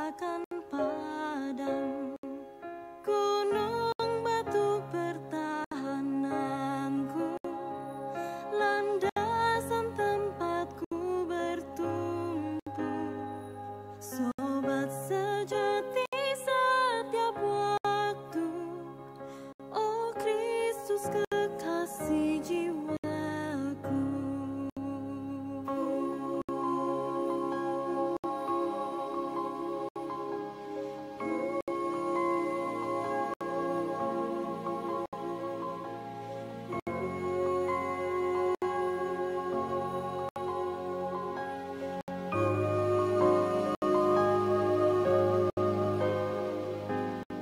takkan padam, gunung batu pertahananku, landasan tempatku bertumpu, sobat sejati setiap waktu, oh Kristus kekasih jiwaku.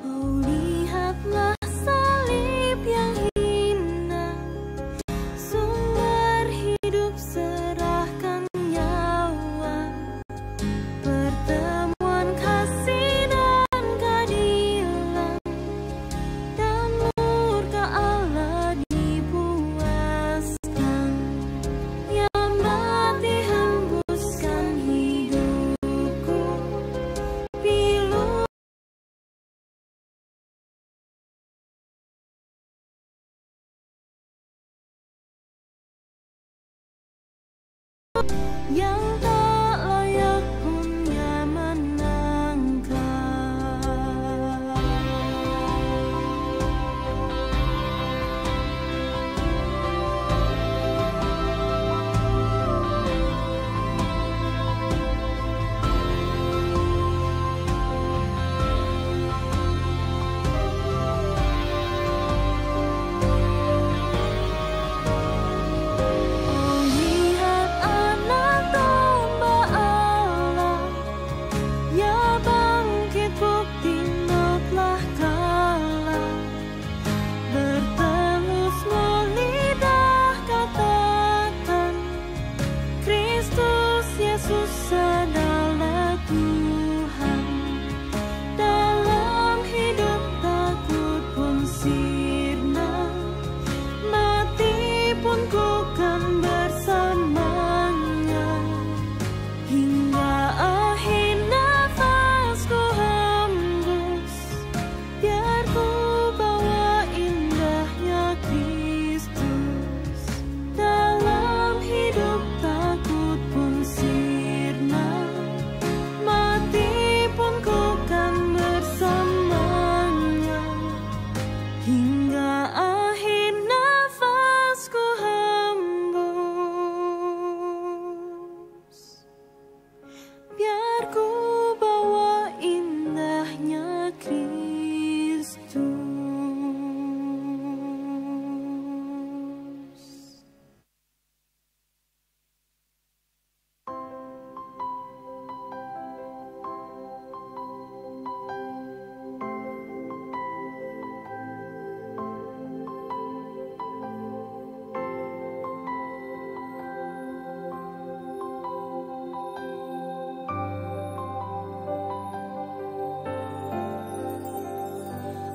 Oh lihatlah salib yang hina, sumber hidup serahkan nyawa, pertemuan kasih dan keadilan, dan murka Allah dipuaskan, yang mati hembuskan hidupku, pilu yang tak layak punya menangkap. Oh lihat anak domba Allah, ya bangkit bukti telah kalah, bertelusmu lidah katakan, Kristus Yesus adalah Tuhan. Dalam hidup takut pun sirna, mati pun ku kan bersamanya, hingga akhir nafasku hembus, biar ku bawa indahnya Kristus. Dalam hidup takut pun sirna, mati pun ku kan bersamanya, hingga akhir nafasku hembus, biar ku bawa indahnya Kristus.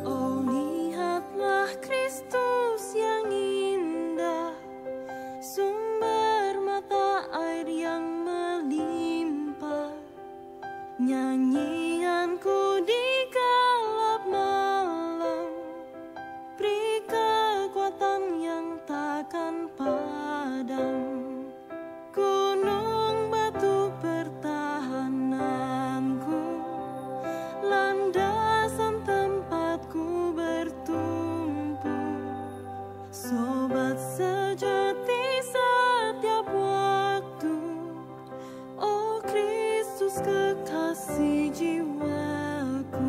Oh lihatlah Kristus yang indah, sumber mata air yang melimpah, nyanyianku di gelap malam, beri kekuatan yang takkan padam, gunung batu pertahananku, landasan tempatku bertumpu, sobat sejati setiap waktu, oh Kristus kekasih jiwaku.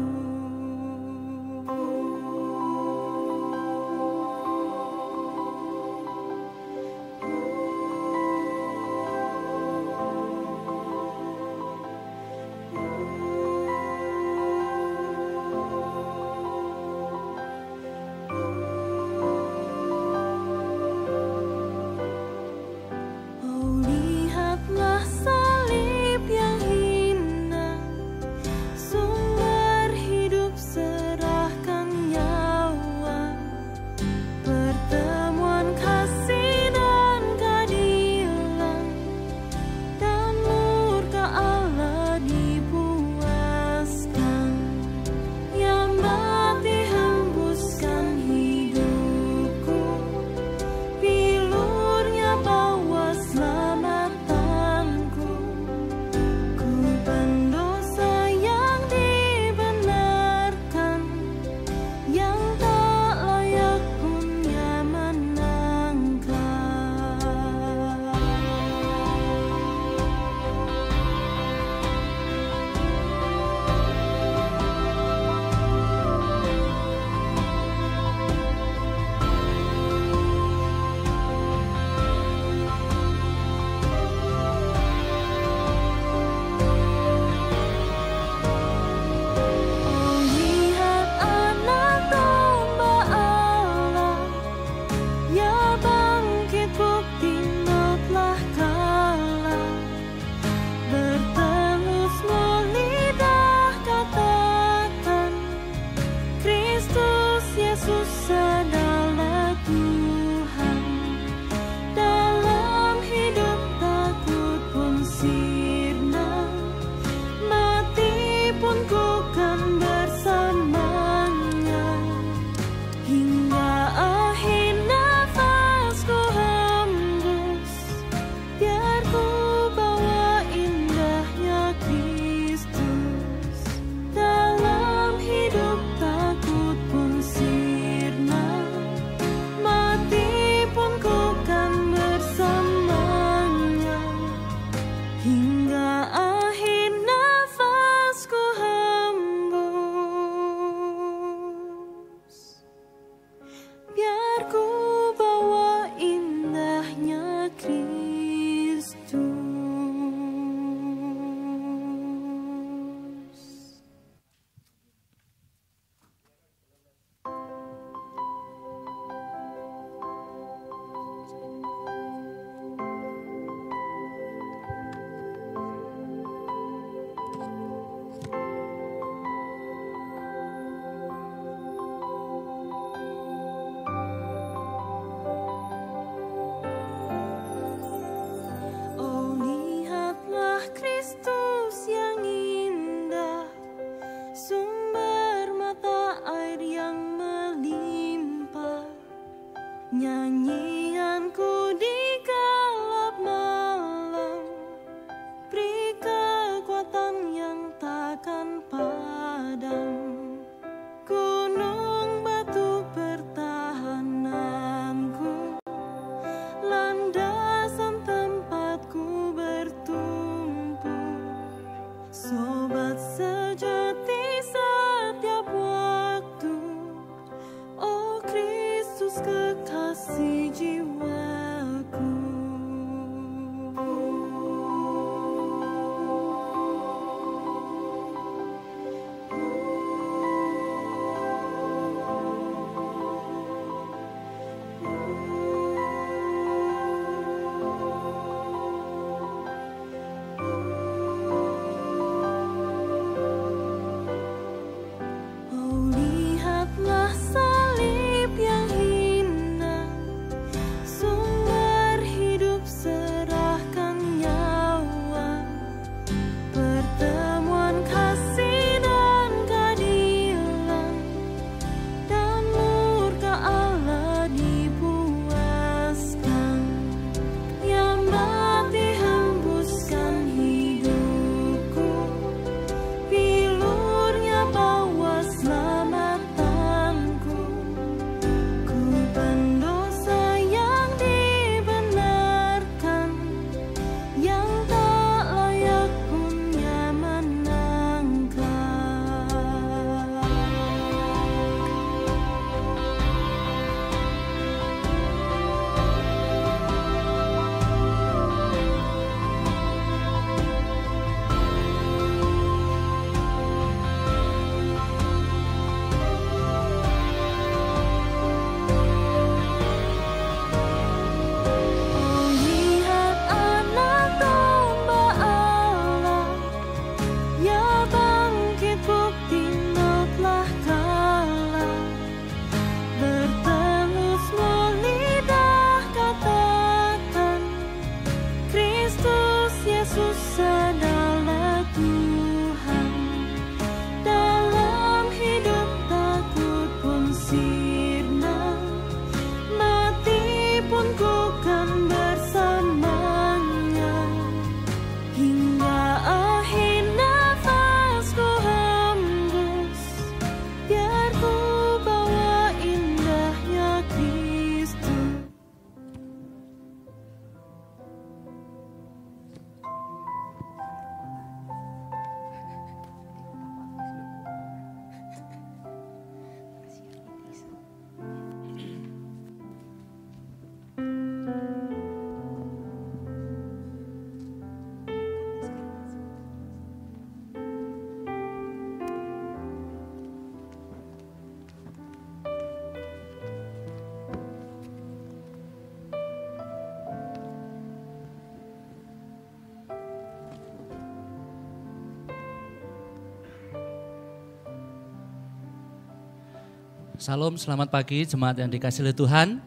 Salam, selamat pagi jemaat yang dikasihi oleh Tuhan.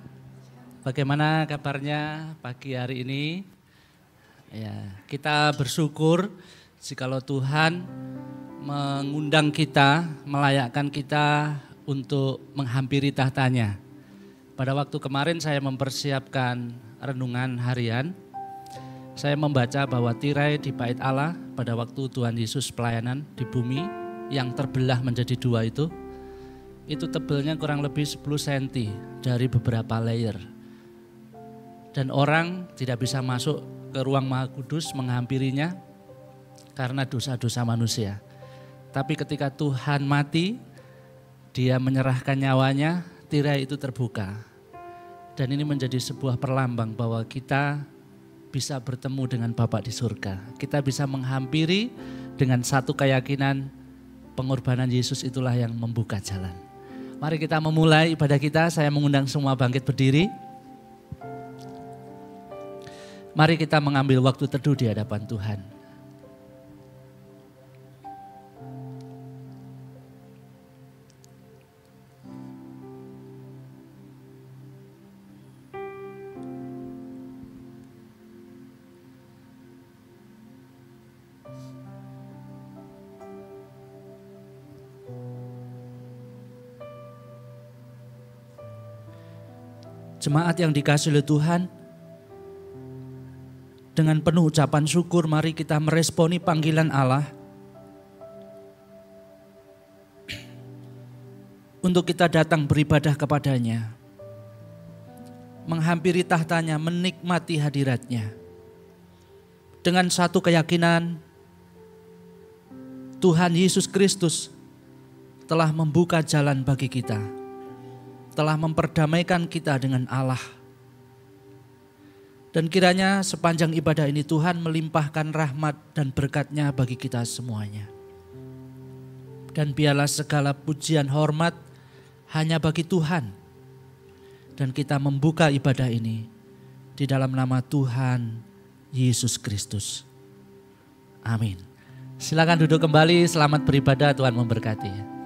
Bagaimana kabarnya pagi hari ini? Ya, kita bersyukur jikalau Tuhan mengundang kita, melayakkan kita untuk menghampiri tahtanya. Pada waktu kemarin saya mempersiapkan renungan harian, saya membaca bahwa tirai di bait Allah pada waktu Tuhan Yesus pelayanan di bumi yang terbelah menjadi dua itu tebelnya kurang lebih 10 cm dari beberapa layer. Dan orang tidak bisa masuk ke ruang Maha Kudus menghampirinya karena dosa-dosa manusia. Tapi ketika Tuhan mati, dia menyerahkan nyawanya, tirai itu terbuka. Dan ini menjadi sebuah perlambang bahwa kita bisa bertemu dengan Bapa di surga. Kita bisa menghampiri dengan satu keyakinan pengorbanan Yesus itulah yang membuka jalan. Mari kita memulai ibadah kita. Saya mengundang semua bangkit berdiri. Mari kita mengambil waktu teduh di hadapan Tuhan. Jemaat yang dikasihi oleh Tuhan, dengan penuh ucapan syukur mari kita meresponi panggilan Allah untuk kita datang beribadah kepadanya, menghampiri tahtanya, menikmati hadiratnya. Dengan satu keyakinan, Tuhan Yesus Kristus telah membuka jalan bagi kita, telah memperdamaikan kita dengan Allah. Dan kiranya sepanjang ibadah ini Tuhan melimpahkan rahmat dan berkat-Nya bagi kita semuanya. Dan biarlah segala pujian hormat hanya bagi Tuhan. Dan kita membuka ibadah ini di dalam nama Tuhan Yesus Kristus. Amin. Silakan duduk kembali, selamat beribadah, Tuhan memberkati.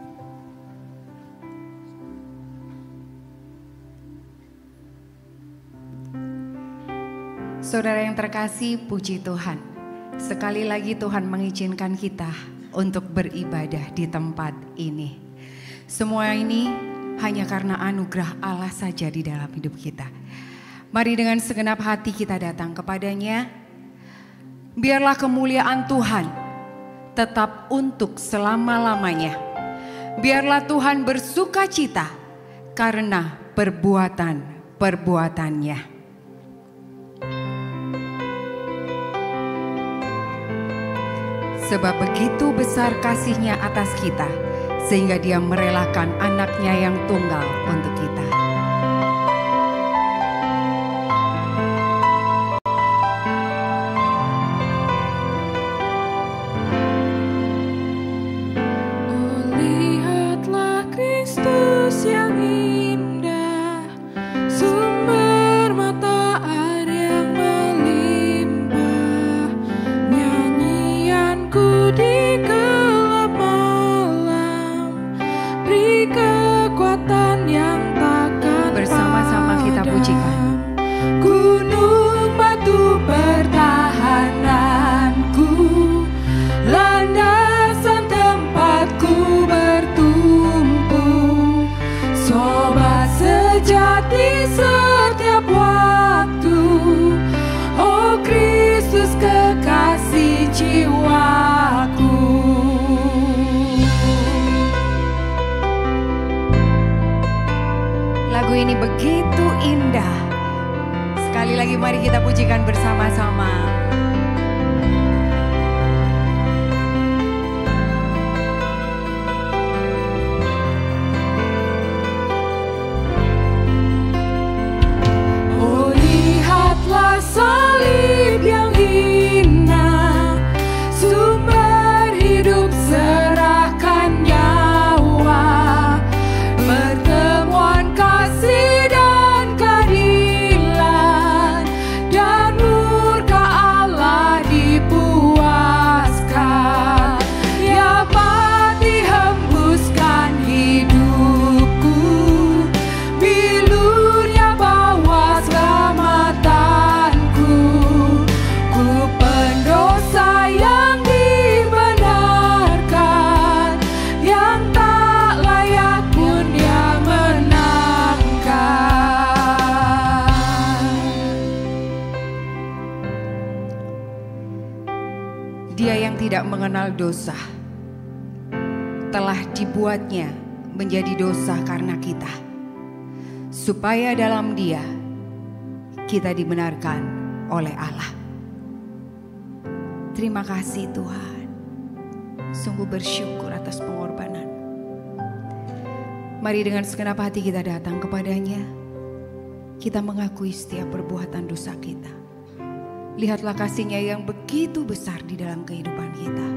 Saudara yang terkasih, puji Tuhan. Sekali lagi Tuhan mengizinkan kita untuk beribadah di tempat ini. Semua ini hanya karena anugerah Allah saja di dalam hidup kita. Mari dengan segenap hati kita datang kepadanya. Biarlah kemuliaan Tuhan tetap untuk selama-lamanya. Biarlah Tuhan bersuka cita karena perbuatan-perbuatannya. Sebab begitu besar kasih-Nya atas kita, sehingga Dia merelakan anak-Nya yang tunggal untuk kita. Oh, lihatlah Kristus yang indah, sumber mata air yang melimpah, nyanyianku di gelap malam, beri kekuatan yang takkan Bersama-sama kita pujikan. Gunung batu pertahananku, landasan tempatku bertumpu, sobat sejati setiap waktu, oh Kristus kekasih jiwaku. Lagu ini begitu indah. Sekali lagi mari kita pujikan bersama-sama. Oh, lihatlah salib yang hina, sumber hidup serahkan nyawa, pertemuan kasih dan keadilan, dan murka tidak mengenal dosa telah dibuatnya menjadi dosa karena kita, supaya dalam Dia kita dibenarkan oleh Allah. Terima kasih Tuhan, sungguh bersyukur atas pengorbanan. Mari dengan segenap hati kita datang kepadanya. Kita mengakui setiap perbuatan dosa kita. Lihatlah kasih-Nya yang begitu besar di dalam kehidupan kita.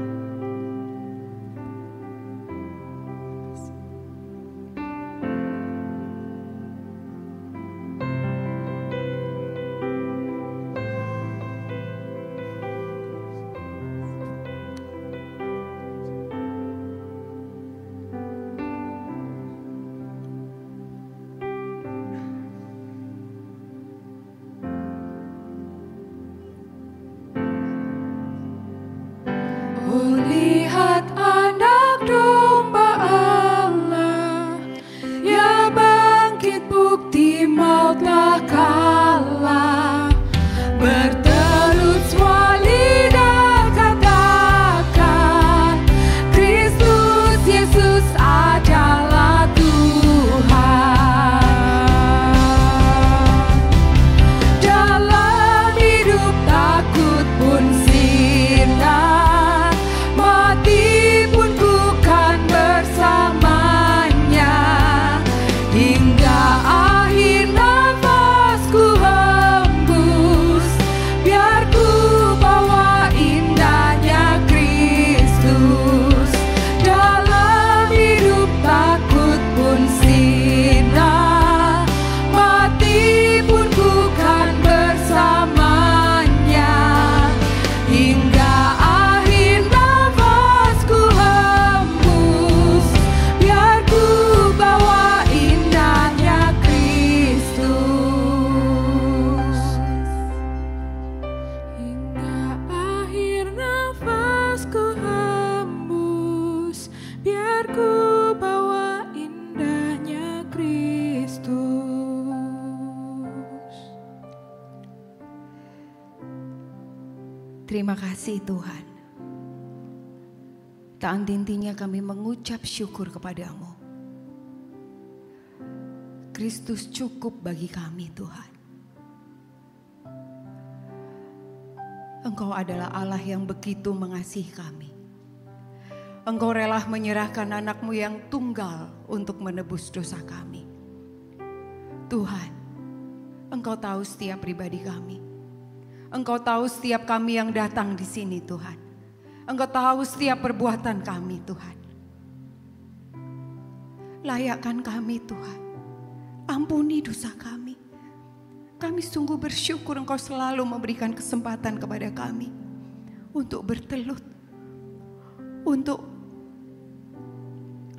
Lihat anak domba Allah, ya bangkit bukti maut telah kalah. Bertelut semua lidah katakan, Kristus Yesus adalah Tuhan. Dalam hidup takut pun sirna, mati pun bukan bersamanya, hingga akhir nafasku hembus, biar ku bawa indahnya Kristus. Dalam hidup takut pun sirna, mati pun bukan bersamanya, hingga akhir nafasku hembus, biar ku bawa indahnya Kristus. Hingga akhir nafasku hembus, biar ku bawa indahnya Kristus. Terima kasih Tuhan. Tak henti-hentinya kami mengucap syukur kepadamu. Kristus cukup bagi kami Tuhan. Engkau adalah Allah yang begitu mengasihi kami. Engkau rela menyerahkan anak-Mu yang tunggal untuk menebus dosa kami. Tuhan, Engkau tahu setiap pribadi kami. Engkau tahu setiap kami yang datang di sini Tuhan. Engkau tahu setiap perbuatan kami Tuhan. Layakkan kami Tuhan. Ampuni dosa kami. Kami sungguh bersyukur Engkau selalu memberikan kesempatan kepada kami untuk bertelut, untuk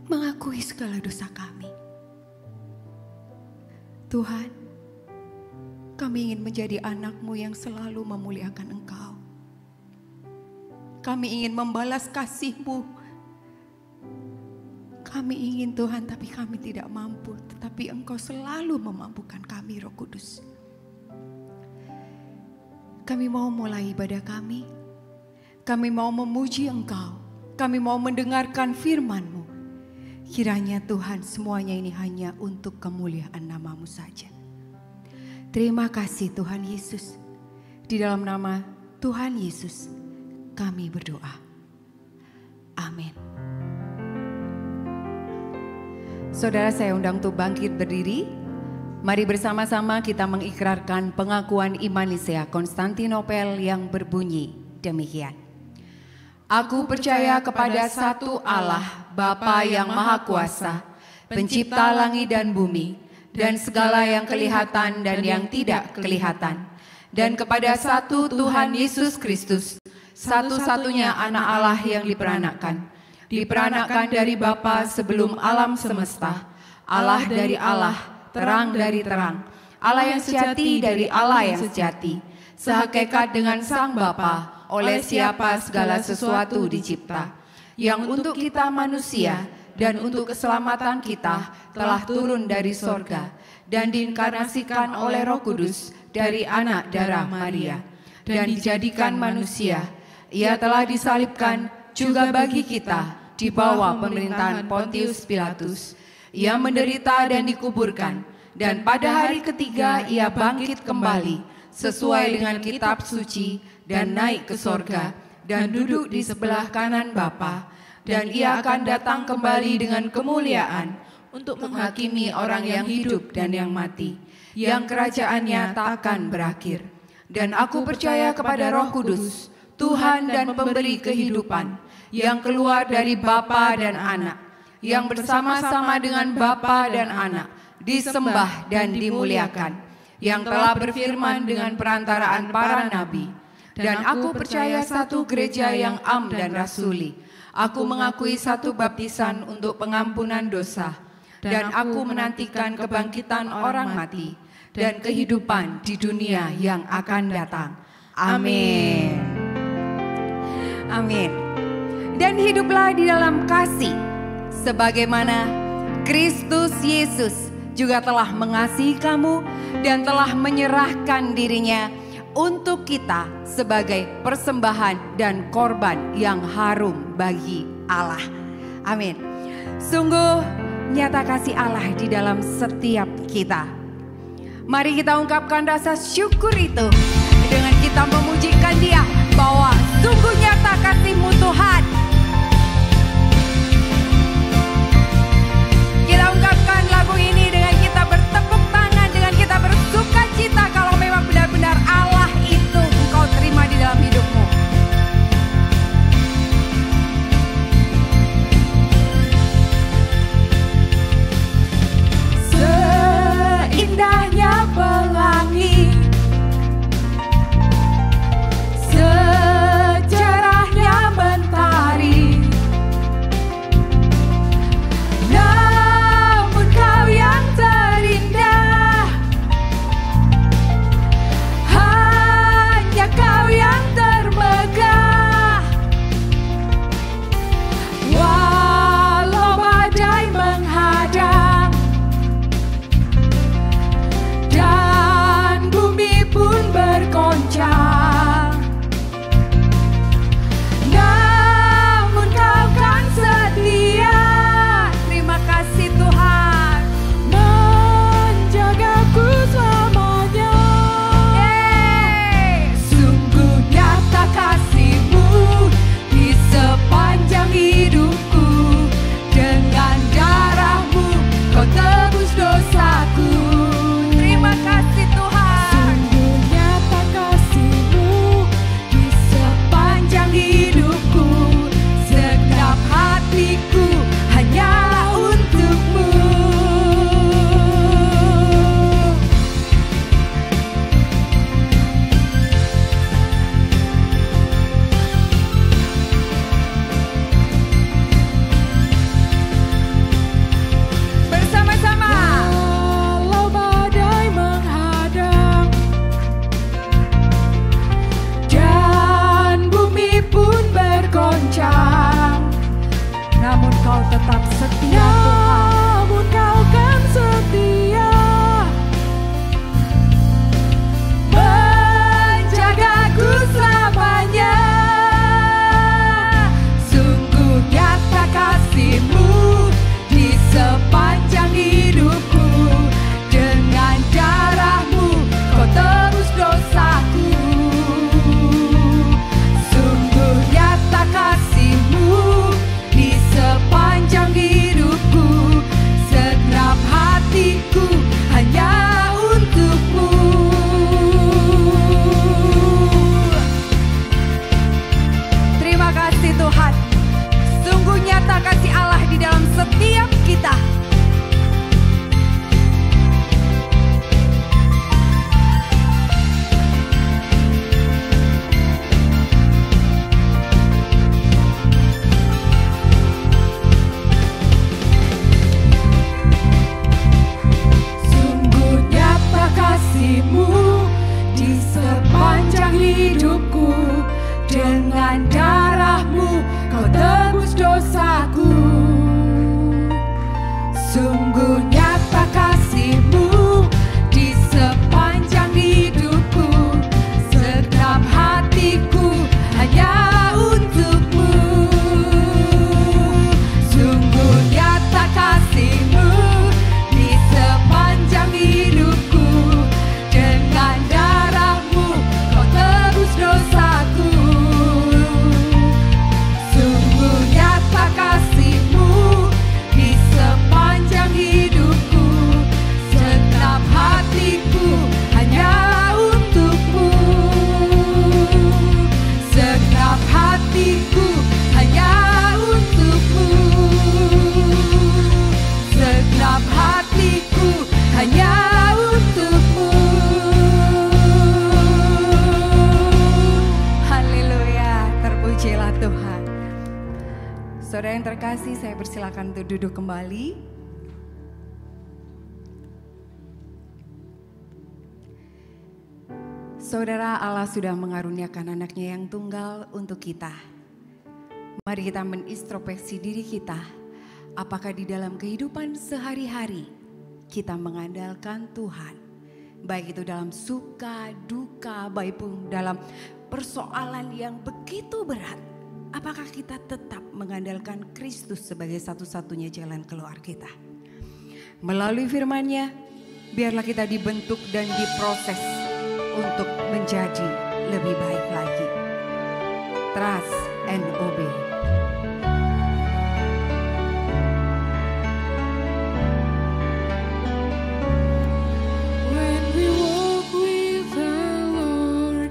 mengakui segala dosa kami. Tuhan, kami ingin menjadi anak-Mu yang selalu memuliakan Engkau. Kami ingin membalas kasih-Mu. Kami ingin Tuhan, tapi kami tidak mampu. Tetapi Engkau selalu memampukan kami, Roh Kudus. Kami mau mulai ibadah kami. Kami mau memuji Engkau. Kami mau mendengarkan firman-Mu. Kiranya Tuhan semuanya ini hanya untuk kemuliaan nama-Mu saja. Terima kasih Tuhan Yesus. Di dalam nama Tuhan Yesus kami berdoa. Amin. Saudara, saya undang untuk bangkit berdiri. Mari bersama-sama kita mengikrarkan pengakuan iman Nisea Konstantinopel yang berbunyi demikian. Aku percaya kepada satu Allah, Bapa yang Maha Kuasa, Pencipta langit dan bumi, dan segala yang kelihatan dan yang tidak kelihatan, dan kepada satu Tuhan Yesus Kristus, satu-satunya anak Allah yang diperanakkan dari Bapa sebelum alam semesta, Allah dari Allah, terang dari terang, Allah yang sejati dari Allah yang sejati, sehakikat dengan Sang Bapa, oleh siapa segala sesuatu dicipta, yang untuk kita manusia dan untuk keselamatan kita telah turun dari sorga dan diinkarnasikan oleh Roh Kudus dari anak darah Maria dan dijadikan manusia. Ia telah disalibkan, juga bagi kita di bawah pemerintahan Pontius Pilatus. Ia menderita dan dikuburkan, dan pada hari ketiga ia bangkit kembali sesuai dengan kitab suci dan naik ke sorga dan duduk di sebelah kanan Bapa, dan ia akan datang kembali dengan kemuliaan untuk menghakimi orang yang hidup dan yang mati, yang kerajaannya tak akan berakhir. Dan aku percaya kepada Roh Kudus, Tuhan dan pemberi kehidupan, yang keluar dari Bapa dan Anak, yang bersama-sama dengan Bapa dan Anak, disembah dan dimuliakan, yang telah berfirman dengan perantaraan para nabi. Dan aku percaya satu gereja yang am dan rasuli. Aku mengakui satu baptisan untuk pengampunan dosa, dan aku menantikan kebangkitan orang mati dan kehidupan di dunia yang akan datang. Amin. Amin. Dan hiduplah di dalam kasih, sebagaimana Kristus Yesus juga telah mengasihi kamu dan telah menyerahkan dirinya untuk kita sebagai persembahan dan korban yang harum bagi Allah. Amin. Sungguh nyata kasih Allah di dalam setiap kita. Mari kita ungkapkan rasa syukur itu dengan kita memujikan Dia bahwa sungguh nyata kasih-Mu Tuhan. Kita ungkapkan lagu ini dengan kita bertepuk tangan, dengan kita bersuka cita kalau memang benar-benar Allah itu Engkau terima di dalam hidupmu. Seindahnya pelangi, secerahnya mentari, namun Kau yang terindah, hanya Kau yang termegah. Walau badai menghadang dan bumi pun bergoncang, namun Kau kan setia. Terima kasih Tuhan, menjagaku selamanya. Sungguh nyata kasih-Mu di sepanjang hidupku. Dengan darah-Mu Kau tebus dosaku. Terima kasih Tuhan. Sungguh nyata kasih-Mu di sepanjang hidupku. Segenap hatiku hanyalah untuk-Mu. Bersama-sama. Walau badai menghadang dan bumi pun bergoncang, namun Kau tetap setia Tuhan. Namun Kau kan setia, menjagaku selamanya. Sungguh nyata kasih-Mu di sepanjang hidupku. Dengan darah-Mu Kau tebus dosaku. Sungguh nyata kasih-Mu di sepanjang hidupku. kasih, saya persilakan untuk duduk kembali. Saudara, Allah sudah mengaruniakan anaknya yang tunggal untuk kita. Mari kita menintrospeksi diri kita. Apakah di dalam kehidupan sehari-hari kita mengandalkan Tuhan? Baik itu dalam suka, duka, baik pun dalam persoalan yang begitu berat. Apakah kita tetap mengandalkan Kristus sebagai satu-satunya jalan keluar kita? Melalui firman-Nya, biarlah kita dibentuk dan diproses untuk menjadi lebih baik lagi. Trust and obey. When we walk with the Lord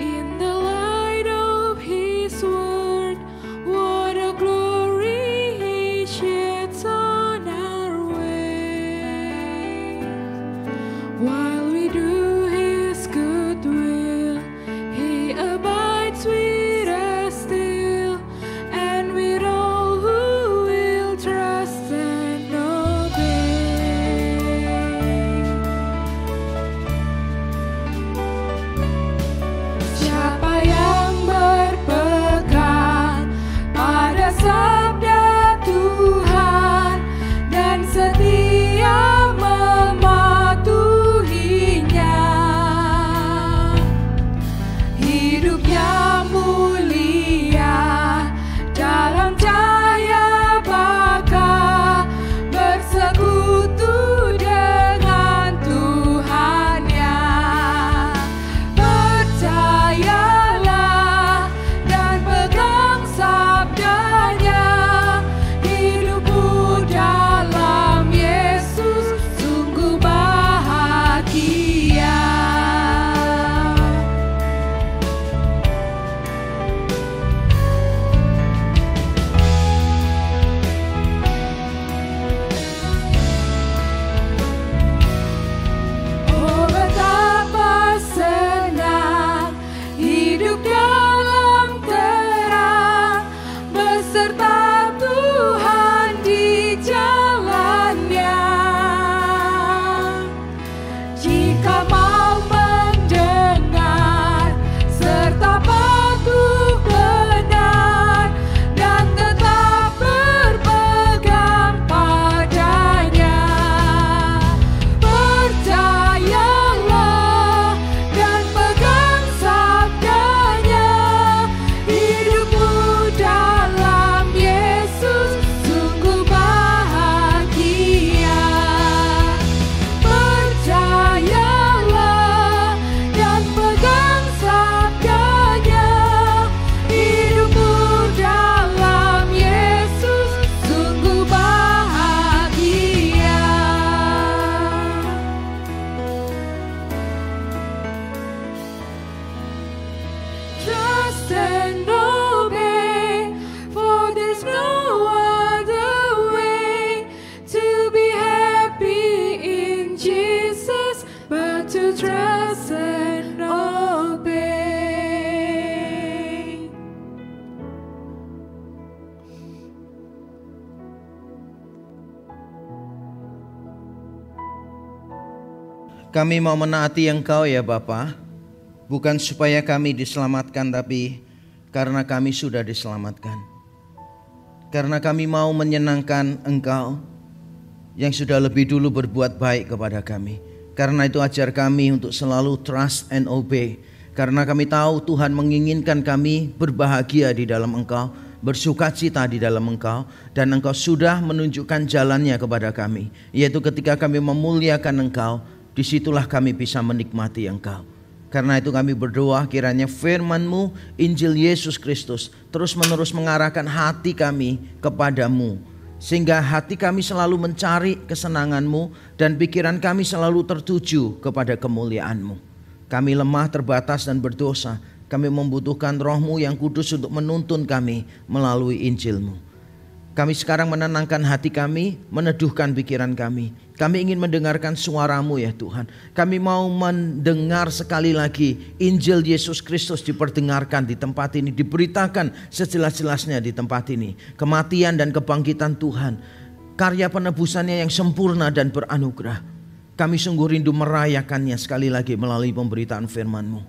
in the light of His word, what a glory He sheds on our way. While we do His good will, He abides with us still, and with all who will trust and obey. Siapa yang berpegang pada sabda Tuhan dan setia mematuhinya, hidupnya mulia dalam cahaya baka, bersekutu dengan Tuhannya. Percayalah dan pegang sabdanya, hidupmu dalam Yesus sungguh bahagia. Oh, betapa senang hidup dalam terang, beserta Tuhan di jalannya. Jika mau mendengar serta patuh benar dan tetap berpegang padanya, percayalah dan pegang sabdanya, hidupmu dalam Yesus sungguh bahagia. Percayalah dan pegang sabdanya, hidupmu dalam Yesus sungguh bahagia. Trust and obey, for there's no other way to be happy in Jesus but to trust and obey. Kami mau menaati Engkau ya Bapa, bukan supaya kami diselamatkan, tapi karena kami sudah diselamatkan. Karena kami mau menyenangkan Engkau yang sudah lebih dulu berbuat baik kepada kami. Karena itu ajar kami untuk selalu trust and obey. Karena kami tahu Tuhan menginginkan kami berbahagia di dalam Engkau, bersukacita di dalam Engkau, dan Engkau sudah menunjukkan jalannya kepada kami, yaitu ketika kami memuliakan Engkau, disitulah kami bisa menikmati Engkau. Karena itu kami berdoa kiranya firman-Mu, Injil Yesus Kristus terus menerus mengarahkan hati kami kepadamu, sehingga hati kami selalu mencari kesenangan-Mu dan pikiran kami selalu tertuju kepada kemuliaan-Mu. Kami lemah, terbatas dan berdosa. Kami membutuhkan Roh-Mu yang kudus untuk menuntun kami melalui Injil-Mu. Kami sekarang menenangkan hati kami, meneduhkan pikiran kami. Kami ingin mendengarkan suara-Mu ya Tuhan. Kami mau mendengar sekali lagi Injil Yesus Kristus diperdengarkan di tempat ini, diberitakan sejelas-jelasnya di tempat ini. Kematian dan kebangkitan Tuhan, karya penebusannya yang sempurna dan beranugerah. Kami sungguh rindu merayakannya sekali lagi melalui pemberitaan firman-Mu.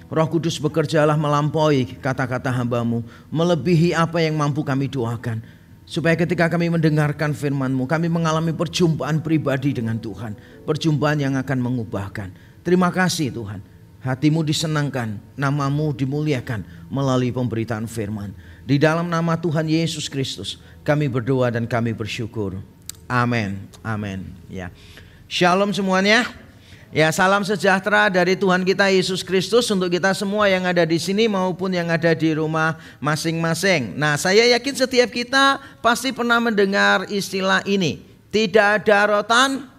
Roh Kudus bekerjalah melampaui kata-kata hamba-Mu, melebihi apa yang mampu kami doakan. Supaya ketika kami mendengarkan firman-Mu, kami mengalami perjumpaan pribadi dengan Tuhan. Perjumpaan yang akan mengubahkan. Terima kasih Tuhan. Hati-Mu disenangkan, nama-Mu dimuliakan melalui pemberitaan firman. Di dalam nama Tuhan Yesus Kristus kami berdoa dan kami bersyukur. Amin. Amin. Ya. Shalom semuanya. Ya, salam sejahtera dari Tuhan kita Yesus Kristus untuk kita semua yang ada di sini maupun yang ada di rumah masing-masing. Nah, saya yakin setiap kita pasti pernah mendengar istilah ini. Tidak ada rotan.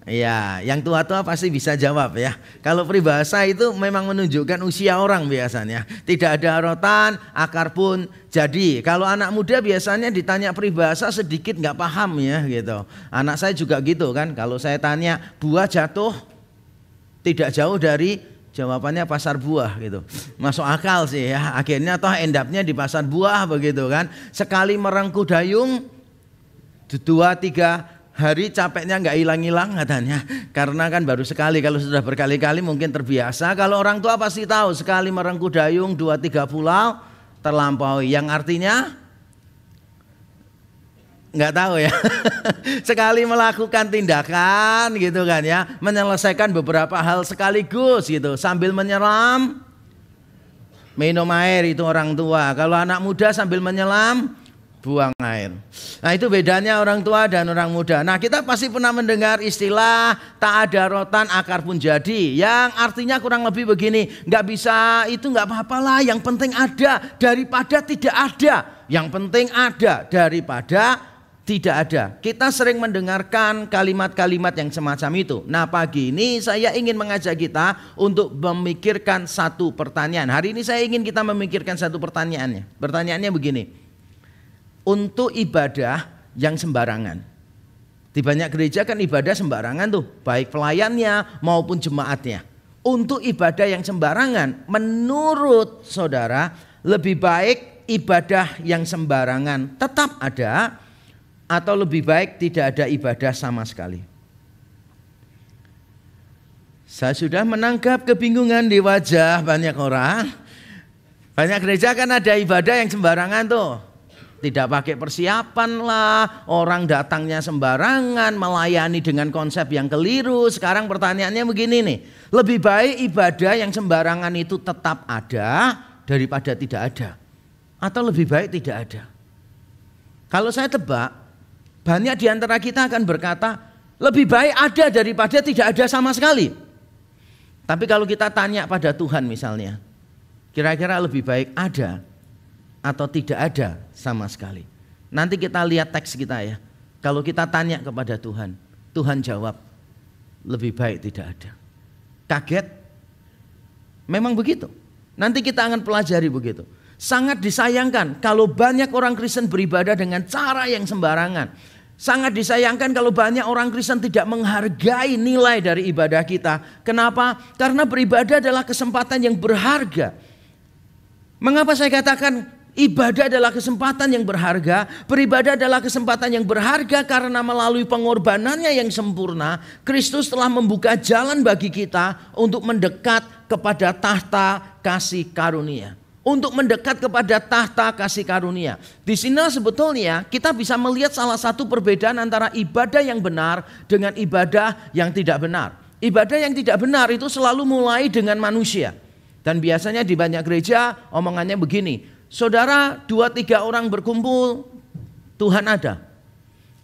Ya, yang tua-tua pasti bisa jawab ya. Kalau peribahasa itu memang menunjukkan usia orang biasanya. Tidak ada rotan, akar pun jadi. Kalau anak muda biasanya ditanya peribahasa sedikit nggak paham ya gitu. Anak saya juga gitu kan. Kalau saya tanya buah jatuh, tidak jauh dari jawabannya pasar buah gitu. Masuk akal sih ya. Akhirnya toh endapnya di pasar buah begitu kan. Sekali merengkuh dayung, 2-3 hari capeknya nggak hilang-hilang katanya. Karena kan baru sekali, kalau sudah berkali-kali mungkin terbiasa. Kalau orang tua pasti tahu sekali merengkuh dayung 2-3 pulau terlampaui. Yang artinya nggak tahu ya. Sekali melakukan tindakan gitu kan ya, menyelesaikan beberapa hal sekaligus gitu. Sambil menyelam, minum air itu orang tua. Kalau anak muda sambil menyelam, buang air. Nah itu bedanya orang tua dan orang muda. Nah kita pasti pernah mendengar istilah tak ada rotan akar pun jadi. Yang artinya kurang lebih begini. Gak bisa itu gak apa-apalah. Yang penting ada daripada tidak ada. Yang penting ada daripada tidak ada. Kita sering mendengarkan kalimat-kalimat yang semacam itu. Nah pagi ini saya ingin mengajak kita untuk memikirkan satu pertanyaan. Hari ini saya ingin kita memikirkan satu pertanyaannya. Pertanyaannya begini. Untuk ibadah yang sembarangan. Di banyak gereja kan ibadah sembarangan tuh, baik pelayannya maupun jemaatnya. Untuk ibadah yang sembarangan, menurut saudara, lebih baik ibadah yang sembarangan tetap ada atau lebih baik tidak ada ibadah sama sekali? Saya sudah menangkap kebingungan di wajah banyak orang. Banyak gereja kan ada ibadah yang sembarangan tuh. Tidak pakai persiapan lah, orang datangnya sembarangan, melayani dengan konsep yang keliru. Sekarang pertanyaannya begini nih, lebih baik ibadah yang sembarangan itu tetap ada daripada tidak ada, atau lebih baik tidak ada? Kalau saya tebak, banyak di antara kita akan berkata lebih baik ada daripada tidak ada sama sekali. Tapi kalau kita tanya pada Tuhan misalnya, kira-kira lebih baik ada atau tidak ada sama sekali? Nanti kita lihat teks kita ya. Kalau kita tanya kepada Tuhan, Tuhan jawab lebih baik tidak ada. Kaget? Memang begitu. Nanti kita akan pelajari begitu. Sangat disayangkan kalau banyak orang Kristen beribadah dengan cara yang sembarangan. Sangat disayangkan kalau banyak orang Kristen tidak menghargai nilai dari ibadah kita. Kenapa? Karena beribadah adalah kesempatan yang berharga. Mengapa saya katakan ibadah adalah kesempatan yang berharga? Beribadah adalah kesempatan yang berharga karena melalui pengorbanannya yang sempurna, Kristus telah membuka jalan bagi kita untuk mendekat kepada tahta kasih karunia. Untuk mendekat kepada tahta kasih karunia. Di sini sebetulnya kita bisa melihat salah satu perbedaan antara ibadah yang benar dengan ibadah yang tidak benar. Ibadah yang tidak benar itu selalu mulai dengan manusia. Dan biasanya di banyak gereja omongannya begini, saudara 2-3 orang berkumpul, Tuhan ada.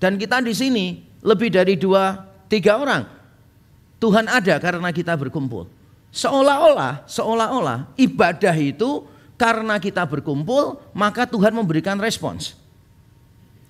Dan kita di sini lebih dari 2-3 orang, Tuhan ada karena kita berkumpul. Seolah-olah ibadah itu karena kita berkumpul maka Tuhan memberikan respons.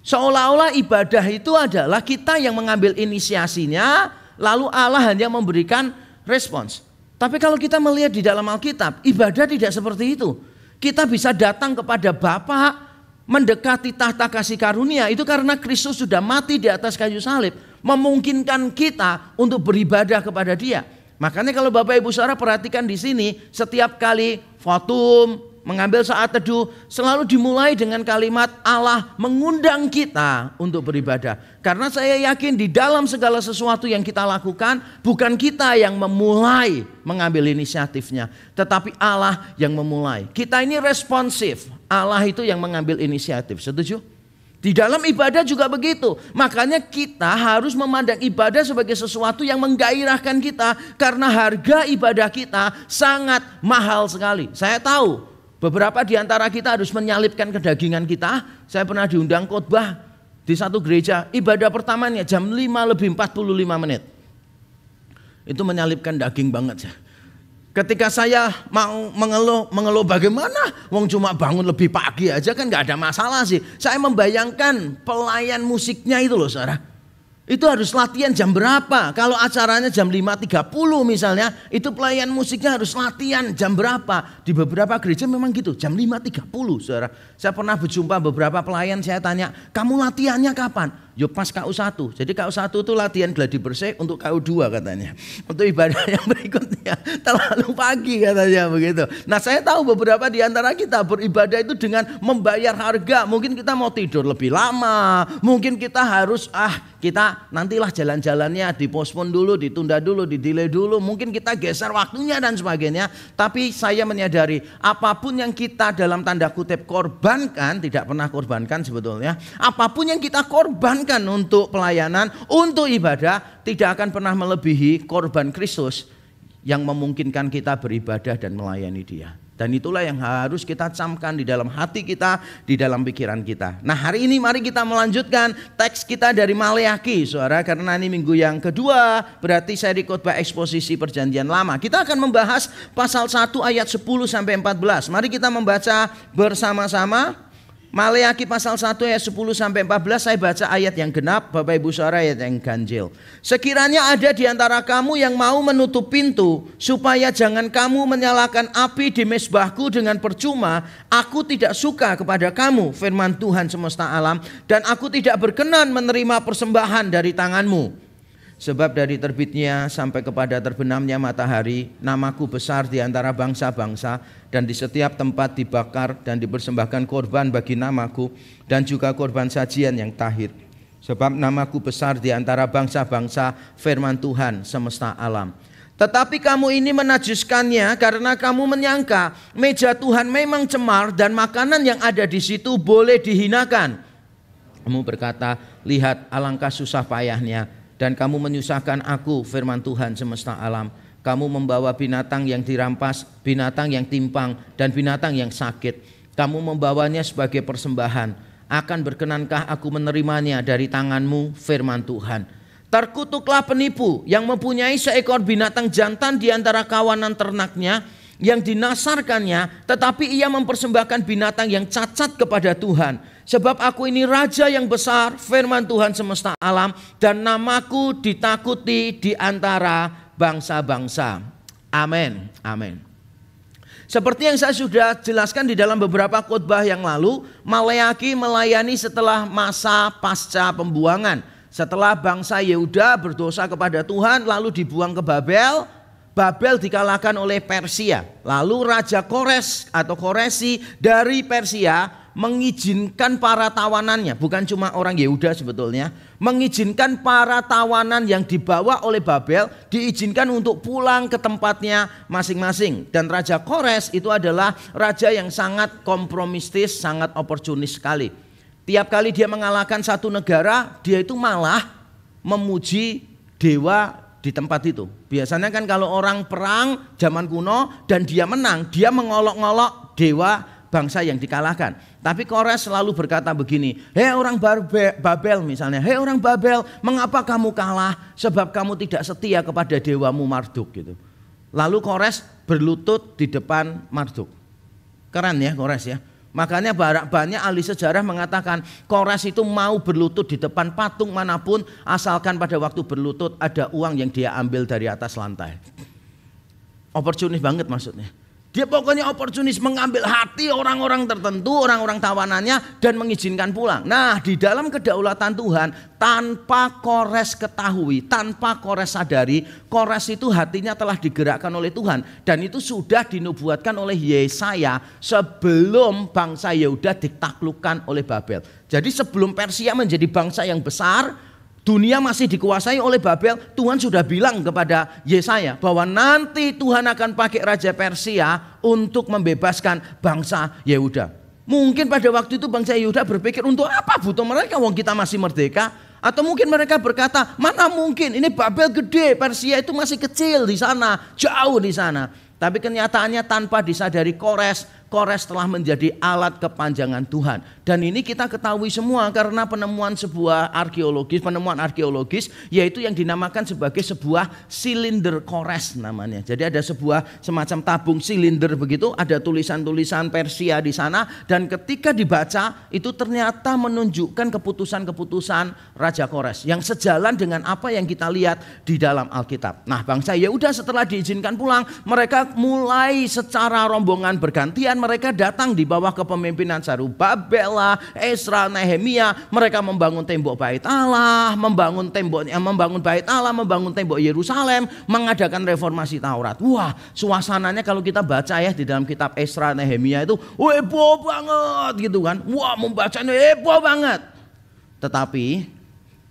Seolah-olah ibadah itu adalah kita yang mengambil inisiasinya, lalu Allah hanya memberikan respons. Tapi kalau kita melihat di dalam Alkitab, ibadah tidak seperti itu. Kita bisa datang kepada Bapa mendekati tahta kasih karunia itu karena Kristus sudah mati di atas kayu salib, memungkinkan kita untuk beribadah kepada Dia. Makanya kalau Bapak Ibu Saudara perhatikan di sini, setiap kali votum, mengambil saat teduh, selalu dimulai dengan kalimat Allah mengundang kita untuk beribadah. Karena saya yakin di dalam segala sesuatu yang kita lakukan, bukan kita yang memulai mengambil inisiatifnya, tetapi Allah yang memulai. Kita ini responsif, Allah itu yang mengambil inisiatif. Setuju? Di dalam ibadah juga begitu. Makanya kita harus memandang ibadah sebagai sesuatu yang menggairahkan kita, karena harga ibadah kita sangat mahal sekali. Saya tahu beberapa di antara kita harus menyalipkan kedagingan kita. Saya pernah diundang khotbah di satu gereja, ibadah pertamanya jam 5:45. Itu menyalipkan daging banget. Ketika saya mau mengeluh bagaimana, wong cuma bangun lebih pagi aja kan gak ada masalah sih. Saya membayangkan pelayan musiknya itu loh saudara. Itu harus latihan jam berapa? Kalau acaranya jam 5:30 misalnya, itu pelayan musiknya harus latihan jam berapa? Di beberapa gereja memang gitu, jam 5:30 saudara. Saya pernah berjumpa beberapa pelayan, saya tanya, kamu latihannya kapan? Yo pas KU1. Jadi KU1 itu latihan gladi bersih, untuk KU2 katanya. Untuk ibadah yang berikutnya terlalu pagi katanya begitu. Nah saya tahu beberapa di antara kita beribadah itu dengan membayar harga. Mungkin kita mau tidur lebih lama, mungkin kita harus kita nantilah jalan-jalannya dipospon dulu, ditunda dulu, didelay dulu. Mungkin kita geser waktunya dan sebagainya. Tapi saya menyadari apapun yang kita dalam tanda kutip korbankan, tidak pernah korbankan sebetulnya. Apapun yang kita korbankan untuk pelayanan, untuk ibadah, tidak akan pernah melebihi korban Kristus yang memungkinkan kita beribadah dan melayani Dia. Dan itulah yang harus kita camkan di dalam hati kita, di dalam pikiran kita. Nah hari ini mari kita melanjutkan teks kita dari Maleakhi saudara. Karena ini minggu yang kedua, berarti seri khotbah eksposisi perjanjian lama. Kita akan membahas pasal 1 ayat 10-14. Mari kita membaca bersama-sama. Maleakhi pasal 1 ayat 10-14, saya baca ayat yang genap, Bapak Ibu Saudara ayat yang ganjil. Sekiranya ada di antara kamu yang mau menutup pintu, supaya jangan kamu menyalakan api di mezbahku dengan percuma, aku tidak suka kepada kamu, firman Tuhan semesta alam, dan aku tidak berkenan menerima persembahan dari tanganmu. Sebab dari terbitnya sampai kepada terbenamnya matahari, namaku besar di antara bangsa-bangsa, dan di setiap tempat dibakar dan dipersembahkan korban bagi namaku, dan juga korban sajian yang tahir. Sebab namaku besar di antara bangsa-bangsa, firman Tuhan semesta alam. Tetapi kamu ini menajiskannya karena kamu menyangka meja Tuhan memang cemar dan makanan yang ada di situ boleh dihinakan. Kamu berkata, lihat alangkah susah payahnya. Dan kamu menyusahkan aku, firman Tuhan semesta alam. Kamu membawa binatang yang dirampas, binatang yang timpang, dan binatang yang sakit. Kamu membawanya sebagai persembahan. Akan berkenankah aku menerimanya dari tanganmu, firman Tuhan? Terkutuklah penipu yang mempunyai seekor binatang jantan di antara kawanan ternaknya, yang dinasarkannya, tetapi ia mempersembahkan binatang yang cacat kepada Tuhan. Sebab aku ini raja yang besar, firman Tuhan semesta alam, dan namaku ditakuti di antara bangsa-bangsa. Amin. Amin. Seperti yang saya sudah jelaskan di dalam beberapa khotbah yang lalu, Maleakhi melayani setelah masa pasca pembuangan. Setelah bangsa Yehuda berdosa kepada Tuhan lalu dibuang ke Babel, Babel dikalahkan oleh Persia. Lalu Raja Kores atau Koresi dari Persia mengizinkan para tawanannya, bukan cuma orang Yehuda sebetulnya, mengizinkan para tawanan yang dibawa oleh Babel diizinkan untuk pulang ke tempatnya masing-masing. Dan Raja Kores itu adalah raja yang sangat kompromistis, sangat oportunis sekali. Tiap kali dia mengalahkan satu negara, dia itu malah memuji dewa di tempat itu. Biasanya kan kalau orang perang zaman kuno dan dia menang, dia mengolok-ngolok dewa bangsa yang dikalahkan. Tapi Kores selalu berkata begini, hei orang Babel misalnya, hei orang Babel, mengapa kamu kalah? Sebab kamu tidak setia kepada dewamu Marduk gitu. Lalu Kores berlutut di depan Marduk. Keren ya Kores ya. Makanya banyak ahli sejarah mengatakan Kores itu mau berlutut di depan patung manapun asalkan pada waktu berlutut ada uang yang dia ambil dari atas lantai. Oportunis banget maksudnya. Dia pokoknya oportunis, mengambil hati orang-orang tertentu, orang-orang tawanannya, dan mengizinkan pulang. Nah, di dalam kedaulatan Tuhan, tanpa Kores ketahui, tanpa Kores sadari, Kores itu hatinya telah digerakkan oleh Tuhan. Dan itu sudah dinubuatkan oleh Yesaya sebelum bangsa Yehuda ditaklukkan oleh Babel. Jadi sebelum Persia menjadi bangsa yang besar, dunia masih dikuasai oleh Babel, Tuhan sudah bilang kepada Yesaya bahwa nanti Tuhan akan pakai Raja Persia untuk membebaskan bangsa Yehuda. Mungkin pada waktu itu bangsa Yehuda berpikir, untuk apa butuh mereka, wong kita masih merdeka. Atau mungkin mereka berkata, mana mungkin, ini Babel gede, Persia itu masih kecil di sana, jauh di sana. Tapi kenyataannya tanpa disadari Kores telah menjadi alat kepanjangan Tuhan. Dan ini kita ketahui semua karena penemuan arkeologis yaitu yang dinamakan sebagai sebuah silinder Kores namanya. Jadi ada sebuah semacam tabung silinder begitu, ada tulisan-tulisan Persia di sana, dan ketika dibaca itu ternyata menunjukkan keputusan-keputusan Raja Kores yang sejalan dengan apa yang kita lihat di dalam Alkitab. Nah, bangsa Yehuda setelah diizinkan pulang, mereka mulai secara rombongan bergantian, mereka datang di bawah kepemimpinan Zerubabel, Ezra, Nehemia. Mereka membangun tembok bait Allah, membangun bait Allah, membangun tembok Yerusalem, mengadakan reformasi Taurat. Wah, suasananya kalau kita baca ya di dalam kitab Ezra, Nehemia itu heboh banget gitu kan. Wah, membacanya heboh banget. Tetapi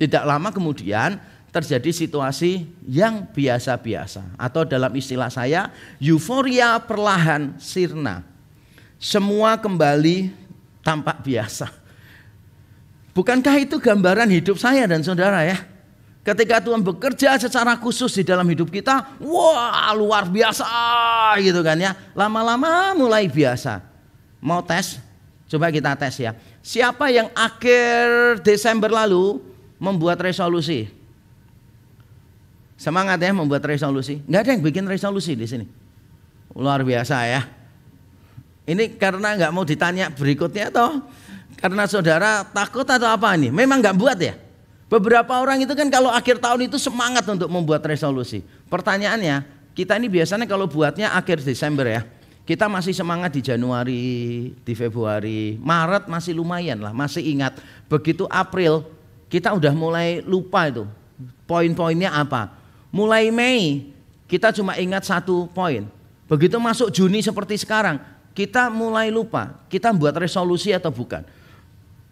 tidak lama kemudian terjadi situasi yang biasa-biasa, atau dalam istilah saya, euforia perlahan sirna. Semua kembali tampak biasa. Bukankah itu gambaran hidup saya dan saudara ya? Ketika Tuhan bekerja secara khusus di dalam hidup kita, wah luar biasa gitu kan ya. Lama-lama mulai biasa. Mau tes? Coba kita tes ya. Siapa yang akhir Desember lalu membuat resolusi? Semangat ya membuat resolusi. Nggak ada yang bikin resolusi di sini. Luar biasa ya. Ini karena nggak mau ditanya berikutnya atau karena saudara takut atau apa nih? Memang nggak buat ya. Beberapa orang itu kan kalau akhir tahun itu semangat untuk membuat resolusi. Pertanyaannya, kita ini biasanya kalau buatnya akhir Desember ya. Kita masih semangat di Januari, di Februari, Maret masih lumayan lah, masih ingat. Begitu April kita udah mulai lupa itu poin-poinnya apa. Mulai Mei kita cuma ingat satu poin. Begitu masuk Juni seperti sekarang, kita mulai lupa kita buat resolusi atau bukan.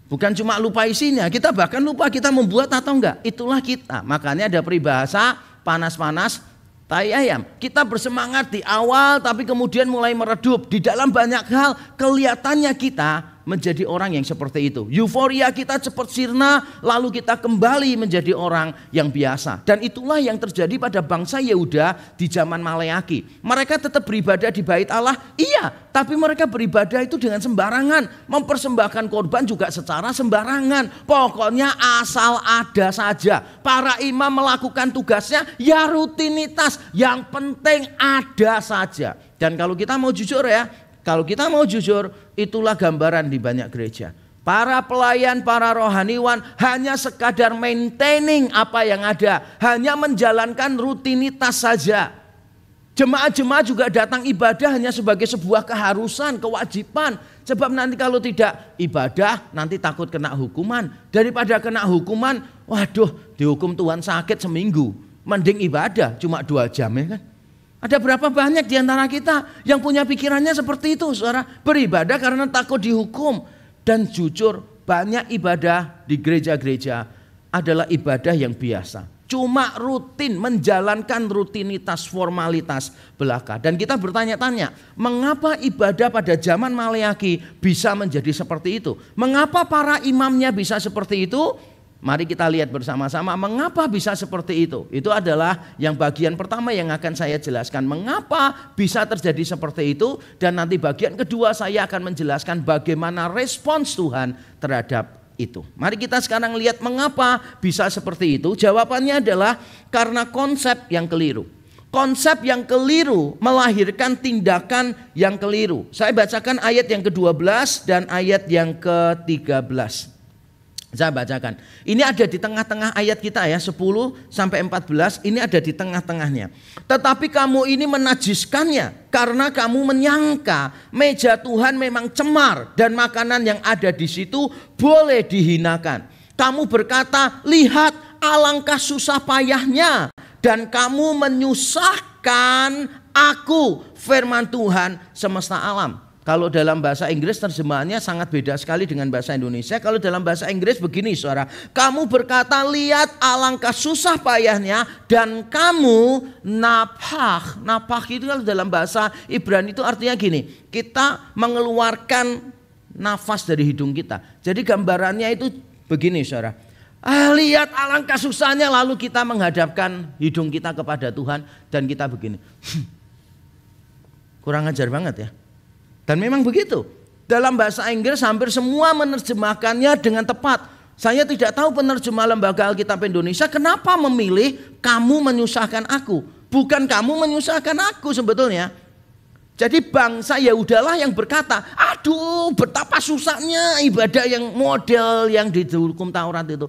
Bukan cuma lupa isinya, kita bahkan lupa kita membuat atau enggak. Itulah kita. Makanya ada peribahasa panas-panas tai ayam. Kita bersemangat di awal tapi kemudian mulai meredup. Di dalam banyak hal kelihatannya kita menjadi orang yang seperti itu. Euforia kita cepat sirna, lalu kita kembali menjadi orang yang biasa. Dan itulah yang terjadi pada bangsa Yehuda di zaman Maleaki. Mereka tetap beribadah di bait Allah, iya, tapi mereka beribadah itu dengan sembarangan. Mempersembahkan korban juga secara sembarangan. Pokoknya asal ada saja. Para imam melakukan tugasnya ya rutinitas, yang penting ada saja. Dan kalau kita mau jujur ya, itulah gambaran di banyak gereja. Para pelayan, para rohaniwan hanya sekadar maintaining apa yang ada, hanya menjalankan rutinitas saja. Jemaat-jemaat juga datang ibadah hanya sebagai sebuah keharusan, kewajiban. Sebab nanti kalau tidak ibadah, nanti takut kena hukuman. Daripada kena hukuman, waduh, dihukum Tuhan sakit seminggu. Mending ibadah cuma 2 jam ya kan. Ada berapa banyak di antara kita yang punya pikirannya seperti itu, saudara? Beribadah karena takut dihukum. Dan jujur, banyak ibadah di gereja-gereja adalah ibadah yang biasa. Cuma rutin, menjalankan rutinitas, formalitas belaka. Dan kita bertanya-tanya, mengapa ibadah pada zaman Maleaki bisa menjadi seperti itu? Mengapa para imamnya bisa seperti itu? Mari kita lihat bersama-sama mengapa bisa seperti itu. Itu adalah yang bagian pertama yang akan saya jelaskan. Mengapa bisa terjadi seperti itu. Dan nanti bagian kedua saya akan menjelaskan bagaimana respons Tuhan terhadap itu. Mari kita sekarang lihat mengapa bisa seperti itu. Jawabannya adalah karena konsep yang keliru. Konsep yang keliru melahirkan tindakan yang keliru. Saya bacakan ayat yang ke-12 dan ayat yang ke-13. Saya bacakan. Ini ada di tengah-tengah ayat kita ya, 10 sampai 14, ini ada di tengah-tengahnya. Tetapi kamu ini menajiskannya karena kamu menyangka meja Tuhan memang cemar dan makanan yang ada di situ boleh dihinakan. Kamu berkata, lihat alangkah susah payahnya dan kamu menyusahkan aku, firman Tuhan semesta alam. Kalau dalam bahasa Inggris terjemahannya sangat beda sekali dengan bahasa Indonesia. Kalau dalam bahasa Inggris begini saudara, kamu berkata lihat alangkah susah payahnya dan kamu napah. Napah itu kalau dalam bahasa Ibrani itu artinya gini, kita mengeluarkan nafas dari hidung kita. Jadi gambarannya itu begini saudara, lihat alangkah susahnya lalu kita menghadapkan hidung kita kepada Tuhan dan kita begini. Kurang ajar banget ya. Dan memang begitu. Dalam bahasa Inggris hampir semua menerjemahkannya dengan tepat. Saya tidak tahu penerjemah Lembaga Alkitab Indonesia kenapa memilih kamu menyusahkan aku. Bukan kamu menyusahkan aku sebetulnya. Jadi bangsa Yahudalah yang berkata, aduh betapa susahnya ibadah yang model yang di hukum Taurat itu.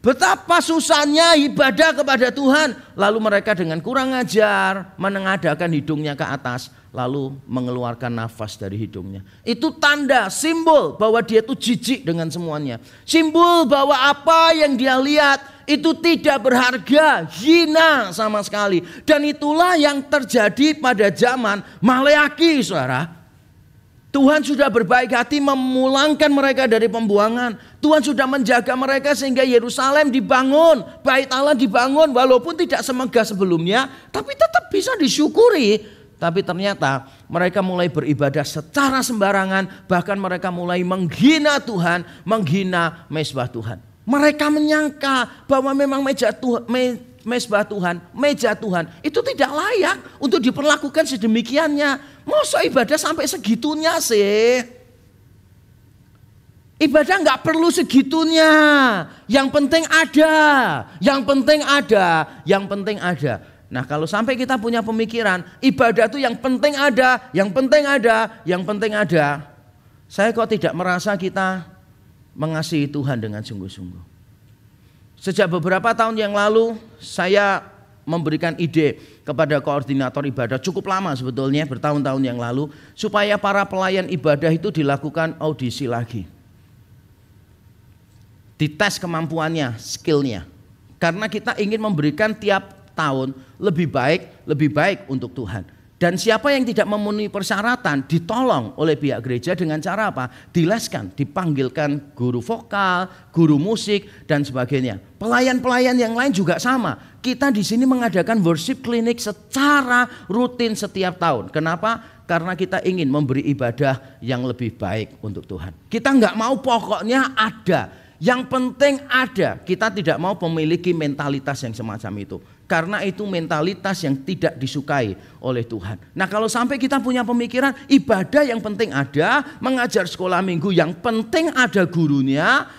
Betapa susahnya ibadah kepada Tuhan. Lalu mereka dengan kurang ajar menengadahkan hidungnya ke atas. Lalu mengeluarkan nafas dari hidungnya. Itu tanda, simbol bahwa dia itu jijik dengan semuanya. Simbol bahwa apa yang dia lihat itu tidak berharga, hina sama sekali. Dan itulah yang terjadi pada zaman Maleaki saudara. Tuhan sudah berbaik hati memulangkan mereka dari pembuangan. Tuhan sudah menjaga mereka sehingga Yerusalem dibangun, Bait Allah dibangun walaupun tidak semegah sebelumnya, tapi tetap bisa disyukuri. Tapi ternyata mereka mulai beribadah secara sembarangan, bahkan mereka mulai menghina Tuhan, menghina mezbah Tuhan. Mereka menyangka bahwa memang mezbah Tuhan, meja Tuhan itu tidak layak untuk diperlakukan sedemikiannya. Masa ibadah sampai segitunya sih? Ibadah nggak perlu segitunya. Yang penting ada, yang penting ada, yang penting ada. Nah kalau sampai kita punya pemikiran ibadah itu yang penting ada, yang penting ada, yang penting ada. Saya kok tidak merasa kita mengasihi Tuhan dengan sungguh-sungguh. Sejak beberapa tahun yang lalu saya memberikan ide kepada koordinator ibadah cukup lama sebetulnya bertahun-tahun yang lalu. Supaya para pelayan ibadah itu dilakukan audisi lagi. Dites kemampuannya, skillnya. Karena kita ingin memberikan tiap tahun lebih baik untuk Tuhan. Dan siapa yang tidak memenuhi persyaratan ditolong oleh pihak gereja dengan cara apa? Dileskan, dipanggilkan guru vokal, guru musik dan sebagainya. Pelayan-pelayan yang lain juga sama. Kita di sini mengadakan worship clinic secara rutin setiap tahun. Kenapa? Karena kita ingin memberi ibadah yang lebih baik untuk Tuhan. Kita nggak mau pokoknya ada. Yang penting ada. Kita tidak mau memiliki mentalitas yang semacam itu. Karena itu mentalitas yang tidak disukai oleh Tuhan. Nah kalau sampai kita punya pemikiran ibadah yang penting ada, mengajar sekolah minggu yang penting ada gurunya,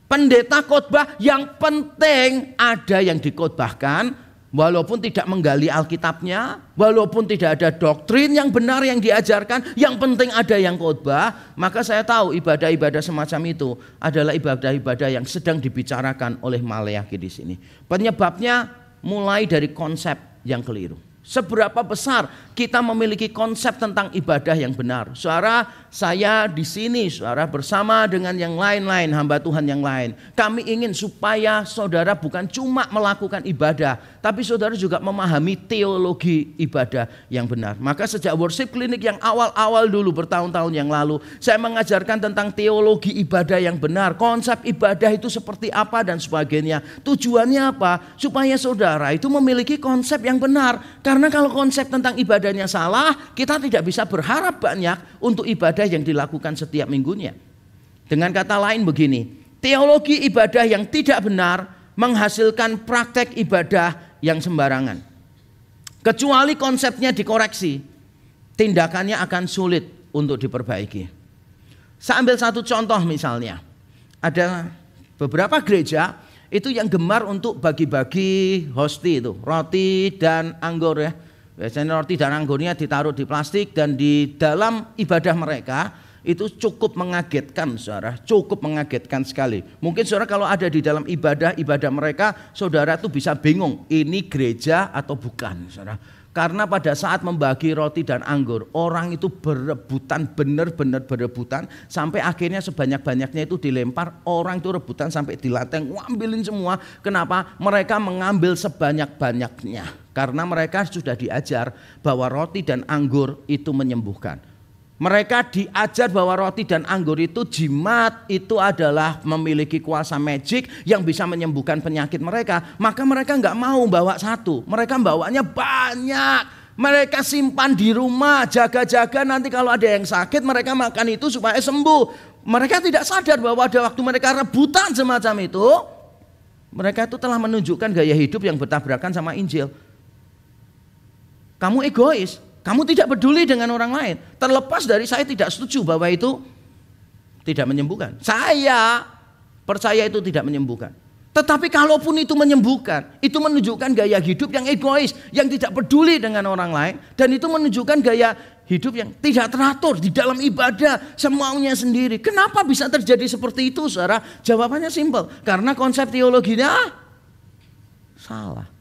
pendeta khotbah yang penting ada yang dikhotbahkan, walaupun tidak menggali Alkitabnya, walaupun tidak ada doktrin yang benar yang diajarkan, yang penting ada yang khotbah, maka saya tahu ibadah-ibadah semacam itu adalah ibadah-ibadah yang sedang dibicarakan oleh Maleaki di sini. Penyebabnya mulai dari konsep yang keliru. Seberapa besar kita memiliki konsep tentang ibadah yang benar. Saudara, saya di sini saudara bersama dengan yang lain-lain, hamba Tuhan yang lain. Kami ingin supaya saudara bukan cuma melakukan ibadah, tapi saudara juga memahami teologi ibadah yang benar. Maka sejak worship clinic yang awal-awal dulu bertahun-tahun yang lalu, saya mengajarkan tentang teologi ibadah yang benar. Konsep ibadah itu seperti apa dan sebagainya. Tujuannya apa? Supaya saudara itu memiliki konsep yang benar. Karena kalau konsep tentang ibadahnya salah, kita tidak bisa berharap banyak untuk ibadah yang dilakukan setiap minggunya. Dengan kata lain begini, teologi ibadah yang tidak benar menghasilkan praktek ibadah yang sembarangan. Kecuali konsepnya dikoreksi, tindakannya akan sulit untuk diperbaiki. Saya ambil satu contoh misalnya, ada beberapa gereja itu yang gemar untuk bagi-bagi hosti itu, roti dan anggur ya. Biasanya roti dan anggurnya ditaruh di plastik dan di dalam ibadah mereka itu cukup mengagetkan saudara, cukup mengagetkan sekali. Mungkin saudara kalau ada di dalam ibadah mereka, saudara tuh bisa bingung ini gereja atau bukan saudara. Karena pada saat membagi roti dan anggur, orang itu berebutan, benar-benar berebutan, sampai akhirnya sebanyak-banyaknya itu dilempar, orang itu rebutan sampai di lantai, ngambilin semua. Kenapa? Mereka mengambil sebanyak-banyaknya. Karena mereka sudah diajar bahwa roti dan anggur itu menyembuhkan. Mereka diajar bahwa roti dan anggur itu jimat, itu adalah memiliki kuasa magic yang bisa menyembuhkan penyakit mereka. Maka mereka nggak mau bawa satu, mereka bawanya banyak. Mereka simpan di rumah, jaga-jaga nanti kalau ada yang sakit mereka makan itu supaya sembuh. Mereka tidak sadar bahwa ada waktu mereka rebutan semacam itu, mereka itu telah menunjukkan gaya hidup yang bertabrakan sama Injil. Kamu egois. Kamu tidak peduli dengan orang lain. Terlepas dari saya tidak setuju bahwa itu tidak menyembuhkan. Saya percaya itu tidak menyembuhkan. Tetapi kalaupun itu menyembuhkan, itu menunjukkan gaya hidup yang egois, yang tidak peduli dengan orang lain. Dan itu menunjukkan gaya hidup yang tidak teratur di dalam ibadah, semaunya sendiri. Kenapa bisa terjadi seperti itu, saudara? Jawabannya simpel. Karena konsep teologinya salah.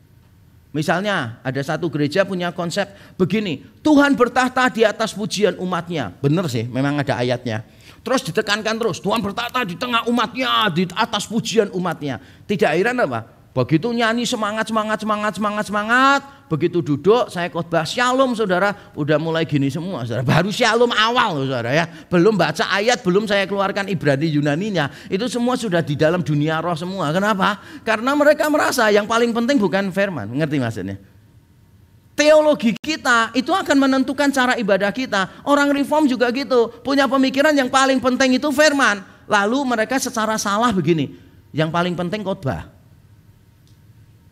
Misalnya ada satu gereja punya konsep begini, Tuhan bertahta di atas pujian umatnya. Benar sih, memang ada ayatnya. Terus ditekankan terus, Tuhan bertahta di tengah umatnya, di atas pujian umatnya. Tidak heran apa? Begitu nyanyi semangat, begitu duduk saya khotbah shalom saudara, udah mulai gini semua saudara. Baru shalom awal saudara ya, belum baca ayat, belum saya keluarkan Ibrani Yunaninya, itu semua sudah di dalam dunia roh semua. Kenapa? Karena mereka merasa yang paling penting bukan firman, ngerti maksudnya? Teologi kita itu akan menentukan cara ibadah kita. Orang reform juga gitu, punya pemikiran yang paling penting itu firman. Lalu mereka secara salah begini, yang paling penting khotbah.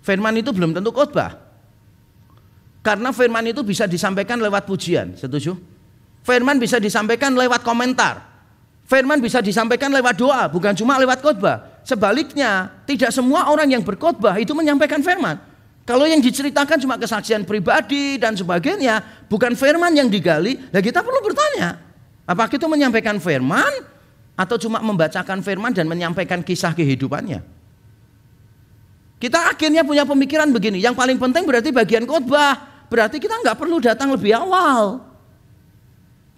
Firman itu belum tentu khotbah. Karena firman itu bisa disampaikan lewat pujian, setuju? Firman bisa disampaikan lewat komentar. Firman bisa disampaikan lewat doa, bukan cuma lewat khotbah. Sebaliknya, tidak semua orang yang berkhotbah itu menyampaikan firman. Kalau yang diceritakan cuma kesaksian pribadi dan sebagainya, bukan firman yang digali, nah kita perlu bertanya, apakah itu menyampaikan firman atau cuma membacakan firman dan menyampaikan kisah kehidupannya? Kita akhirnya punya pemikiran begini, yang paling penting berarti bagian khotbah, berarti kita nggak perlu datang lebih awal.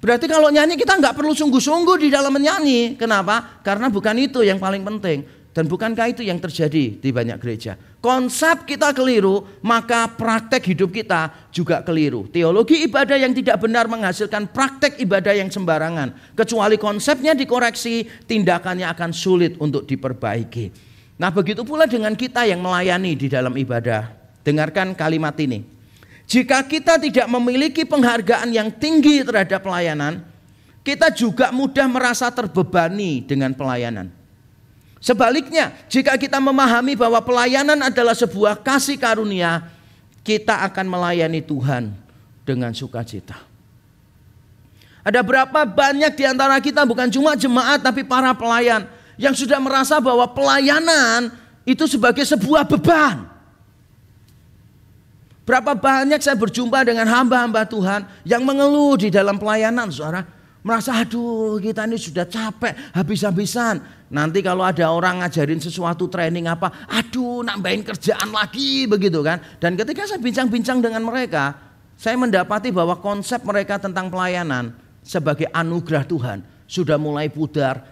Berarti kalau nyanyi kita nggak perlu sungguh-sungguh di dalam menyanyi. Kenapa? Karena bukan itu yang paling penting. Dan bukankah itu yang terjadi di banyak gereja? Konsep kita keliru, maka praktek hidup kita juga keliru. Teologi ibadah yang tidak benar menghasilkan praktek ibadah yang sembarangan. Kecuali konsepnya dikoreksi, tindakannya akan sulit untuk diperbaiki. Nah begitu pula dengan kita yang melayani di dalam ibadah. Dengarkan kalimat ini. Jika kita tidak memiliki penghargaan yang tinggi terhadap pelayanan, kita juga mudah merasa terbebani dengan pelayanan. Sebaliknya, jika kita memahami bahwa pelayanan adalah sebuah kasih karunia, kita akan melayani Tuhan dengan sukacita. Ada berapa banyak di antara kita, bukan cuma jemaat tapi para pelayan, yang sudah merasa bahwa pelayanan itu sebagai sebuah beban. Berapa banyak saya berjumpa dengan hamba-hamba Tuhan yang mengeluh di dalam pelayanan, saudara. Merasa aduh kita ini sudah capek habis-habisan. Nanti kalau ada orang ngajarin sesuatu training apa, aduh nambahin kerjaan lagi begitu kan. Dan ketika saya bincang-bincang dengan mereka, saya mendapati bahwa konsep mereka tentang pelayanan sebagai anugerah Tuhan sudah mulai pudar.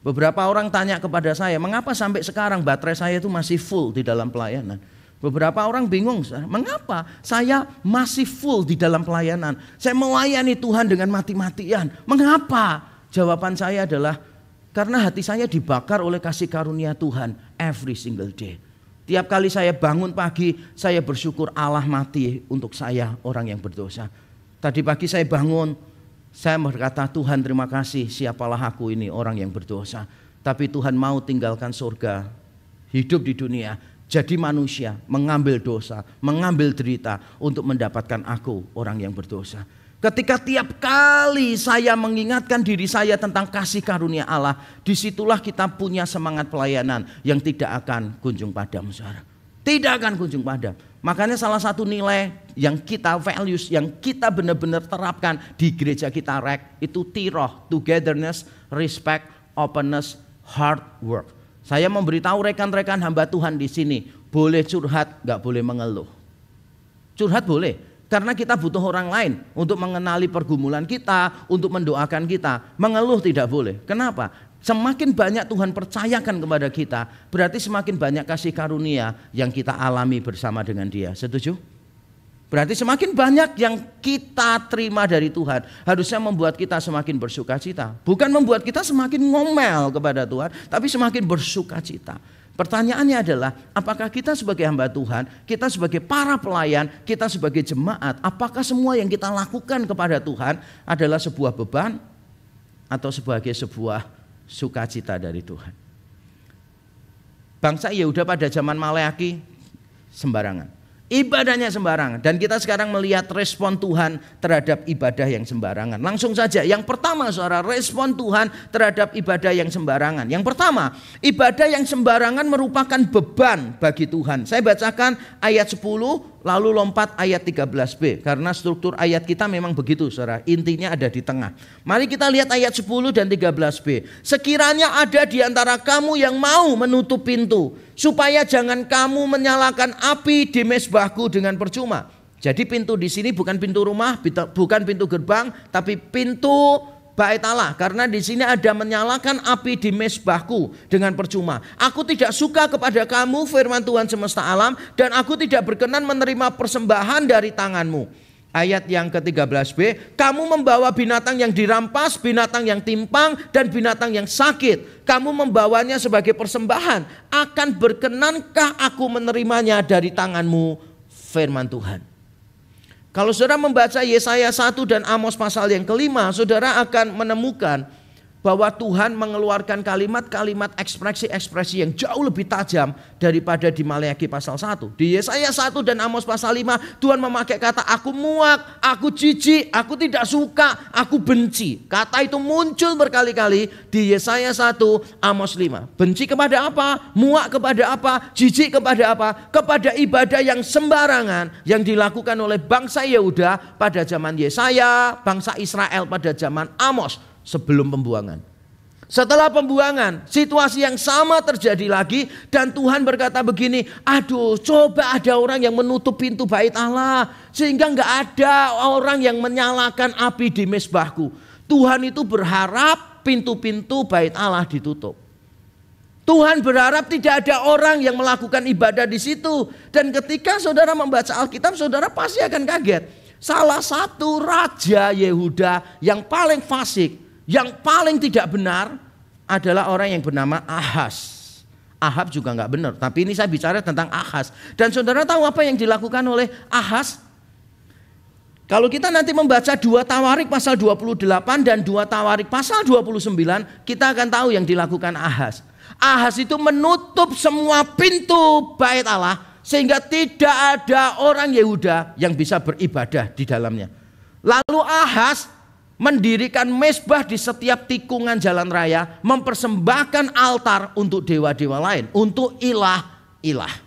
Beberapa orang tanya kepada saya, mengapa sampai sekarang baterai saya itu masih full di dalam pelayanan? Beberapa orang bingung, mengapa saya masih full di dalam pelayanan? Saya melayani Tuhan dengan mati-matian. Mengapa? Jawaban saya adalah karena hati saya dibakar oleh kasih karunia Tuhan every single day. Tiap kali saya bangun pagi, saya bersyukur Allah mati untuk saya orang yang berdosa. Tadi pagi saya bangun, saya berkata Tuhan terima kasih, siapalah aku ini orang yang berdosa. Tapi Tuhan mau tinggalkan surga, hidup di dunia, jadi manusia, mengambil dosa, mengambil derita untuk mendapatkan aku orang yang berdosa. Ketika tiap kali saya mengingatkan diri saya tentang kasih karunia Allah, disitulah kita punya semangat pelayanan yang tidak akan kunjung padam, saudara. Tidak akan kunjung padam. Makanya salah satu nilai yang kita values, yang kita benar-benar terapkan di gereja kita REK itu tiroh, togetherness, respect, openness, hard work. Saya memberitahu rekan-rekan hamba Tuhan di sini, boleh curhat, gak boleh mengeluh. Curhat boleh, karena kita butuh orang lain untuk mengenali pergumulan kita, untuk mendoakan kita. Mengeluh tidak boleh. Kenapa? Semakin banyak Tuhan percayakan kepada kita, berarti semakin banyak kasih karunia yang kita alami bersama dengan Dia. Setuju? Berarti semakin banyak yang kita terima dari Tuhan, harusnya membuat kita semakin bersuka cita. Bukan membuat kita semakin ngomel kepada Tuhan, tapi semakin bersuka cita. Pertanyaannya adalah, apakah kita sebagai hamba Tuhan, kita sebagai para pelayan, kita sebagai jemaat, apakah semua yang kita lakukan kepada Tuhan adalah sebuah beban atau sebagai sebuah sukacita dari Tuhan? Bangsa Yehuda pada zaman Maleaki sembarangan, ibadahnya sembarangan, dan kita sekarang melihat respon Tuhan terhadap ibadah yang sembarangan. Langsung saja, yang pertama saudara, respon Tuhan terhadap ibadah yang sembarangan. Yang pertama, ibadah yang sembarangan merupakan beban bagi Tuhan. Saya bacakan ayat 10 lalu lompat ayat 13b, karena struktur ayat kita memang begitu saudara, intinya ada di tengah. Mari kita lihat ayat 10 dan 13b. Sekiranya ada di antara kamu yang mau menutup pintu, supaya jangan kamu menyalakan api di mezbahku dengan percuma. Jadi pintu di sini bukan pintu rumah, bukan pintu gerbang, tapi pintu Bait Allah, karena di sini ada menyalakan api di mezbahku dengan percuma. Aku tidak suka kepada kamu, firman Tuhan semesta alam, dan aku tidak berkenan menerima persembahan dari tanganmu. Ayat yang ke-13b, kamu membawa binatang yang dirampas, binatang yang timpang, dan binatang yang sakit. Kamu membawanya sebagai persembahan. Akan berkenankah aku menerimanya dari tanganmu, firman Tuhan? Kalau saudara membaca Yesaya 1 dan Amos pasal yang kelima, saudara akan menemukan bahwa Tuhan mengeluarkan kalimat-kalimat ekspresi-ekspresi yang jauh lebih tajam daripada di Maleaki pasal 1. Di Yesaya 1 dan Amos pasal 5, Tuhan memakai kata aku muak, aku jijik, aku tidak suka, aku benci. Kata itu muncul berkali-kali di Yesaya 1, Amos 5. Benci kepada apa? Muak kepada apa? Jijik kepada apa? Kepada ibadah yang sembarangan yang dilakukan oleh bangsa Yehuda pada zaman Yesaya, bangsa Israel pada zaman Amos. Sebelum pembuangan. Setelah pembuangan, situasi yang sama terjadi lagi, dan Tuhan berkata begini, aduh, coba ada orang yang menutup pintu bait Allah sehingga nggak ada orang yang menyalakan api di mezbahku. Tuhan itu berharap pintu-pintu bait Allah ditutup. Tuhan berharap tidak ada orang yang melakukan ibadah di situ. Dan ketika saudara membaca Alkitab, saudara pasti akan kaget. Salah satu raja Yehuda yang paling fasik, yang paling tidak benar adalah orang yang bernama Ahaz. Ahab juga nggak benar, tapi ini saya bicara tentang Ahaz. Dan saudara tahu apa yang dilakukan oleh Ahaz? Kalau kita nanti membaca 2 Tawarik pasal 28 dan 2 Tawarik pasal 29, kita akan tahu yang dilakukan Ahaz. Ahaz itu menutup semua pintu bait Allah sehingga tidak ada orang Yehuda yang bisa beribadah di dalamnya. Lalu Ahaz mendirikan mezbah di setiap tikungan jalan raya, mempersembahkan altar untuk dewa-dewa lain, untuk ilah-ilah.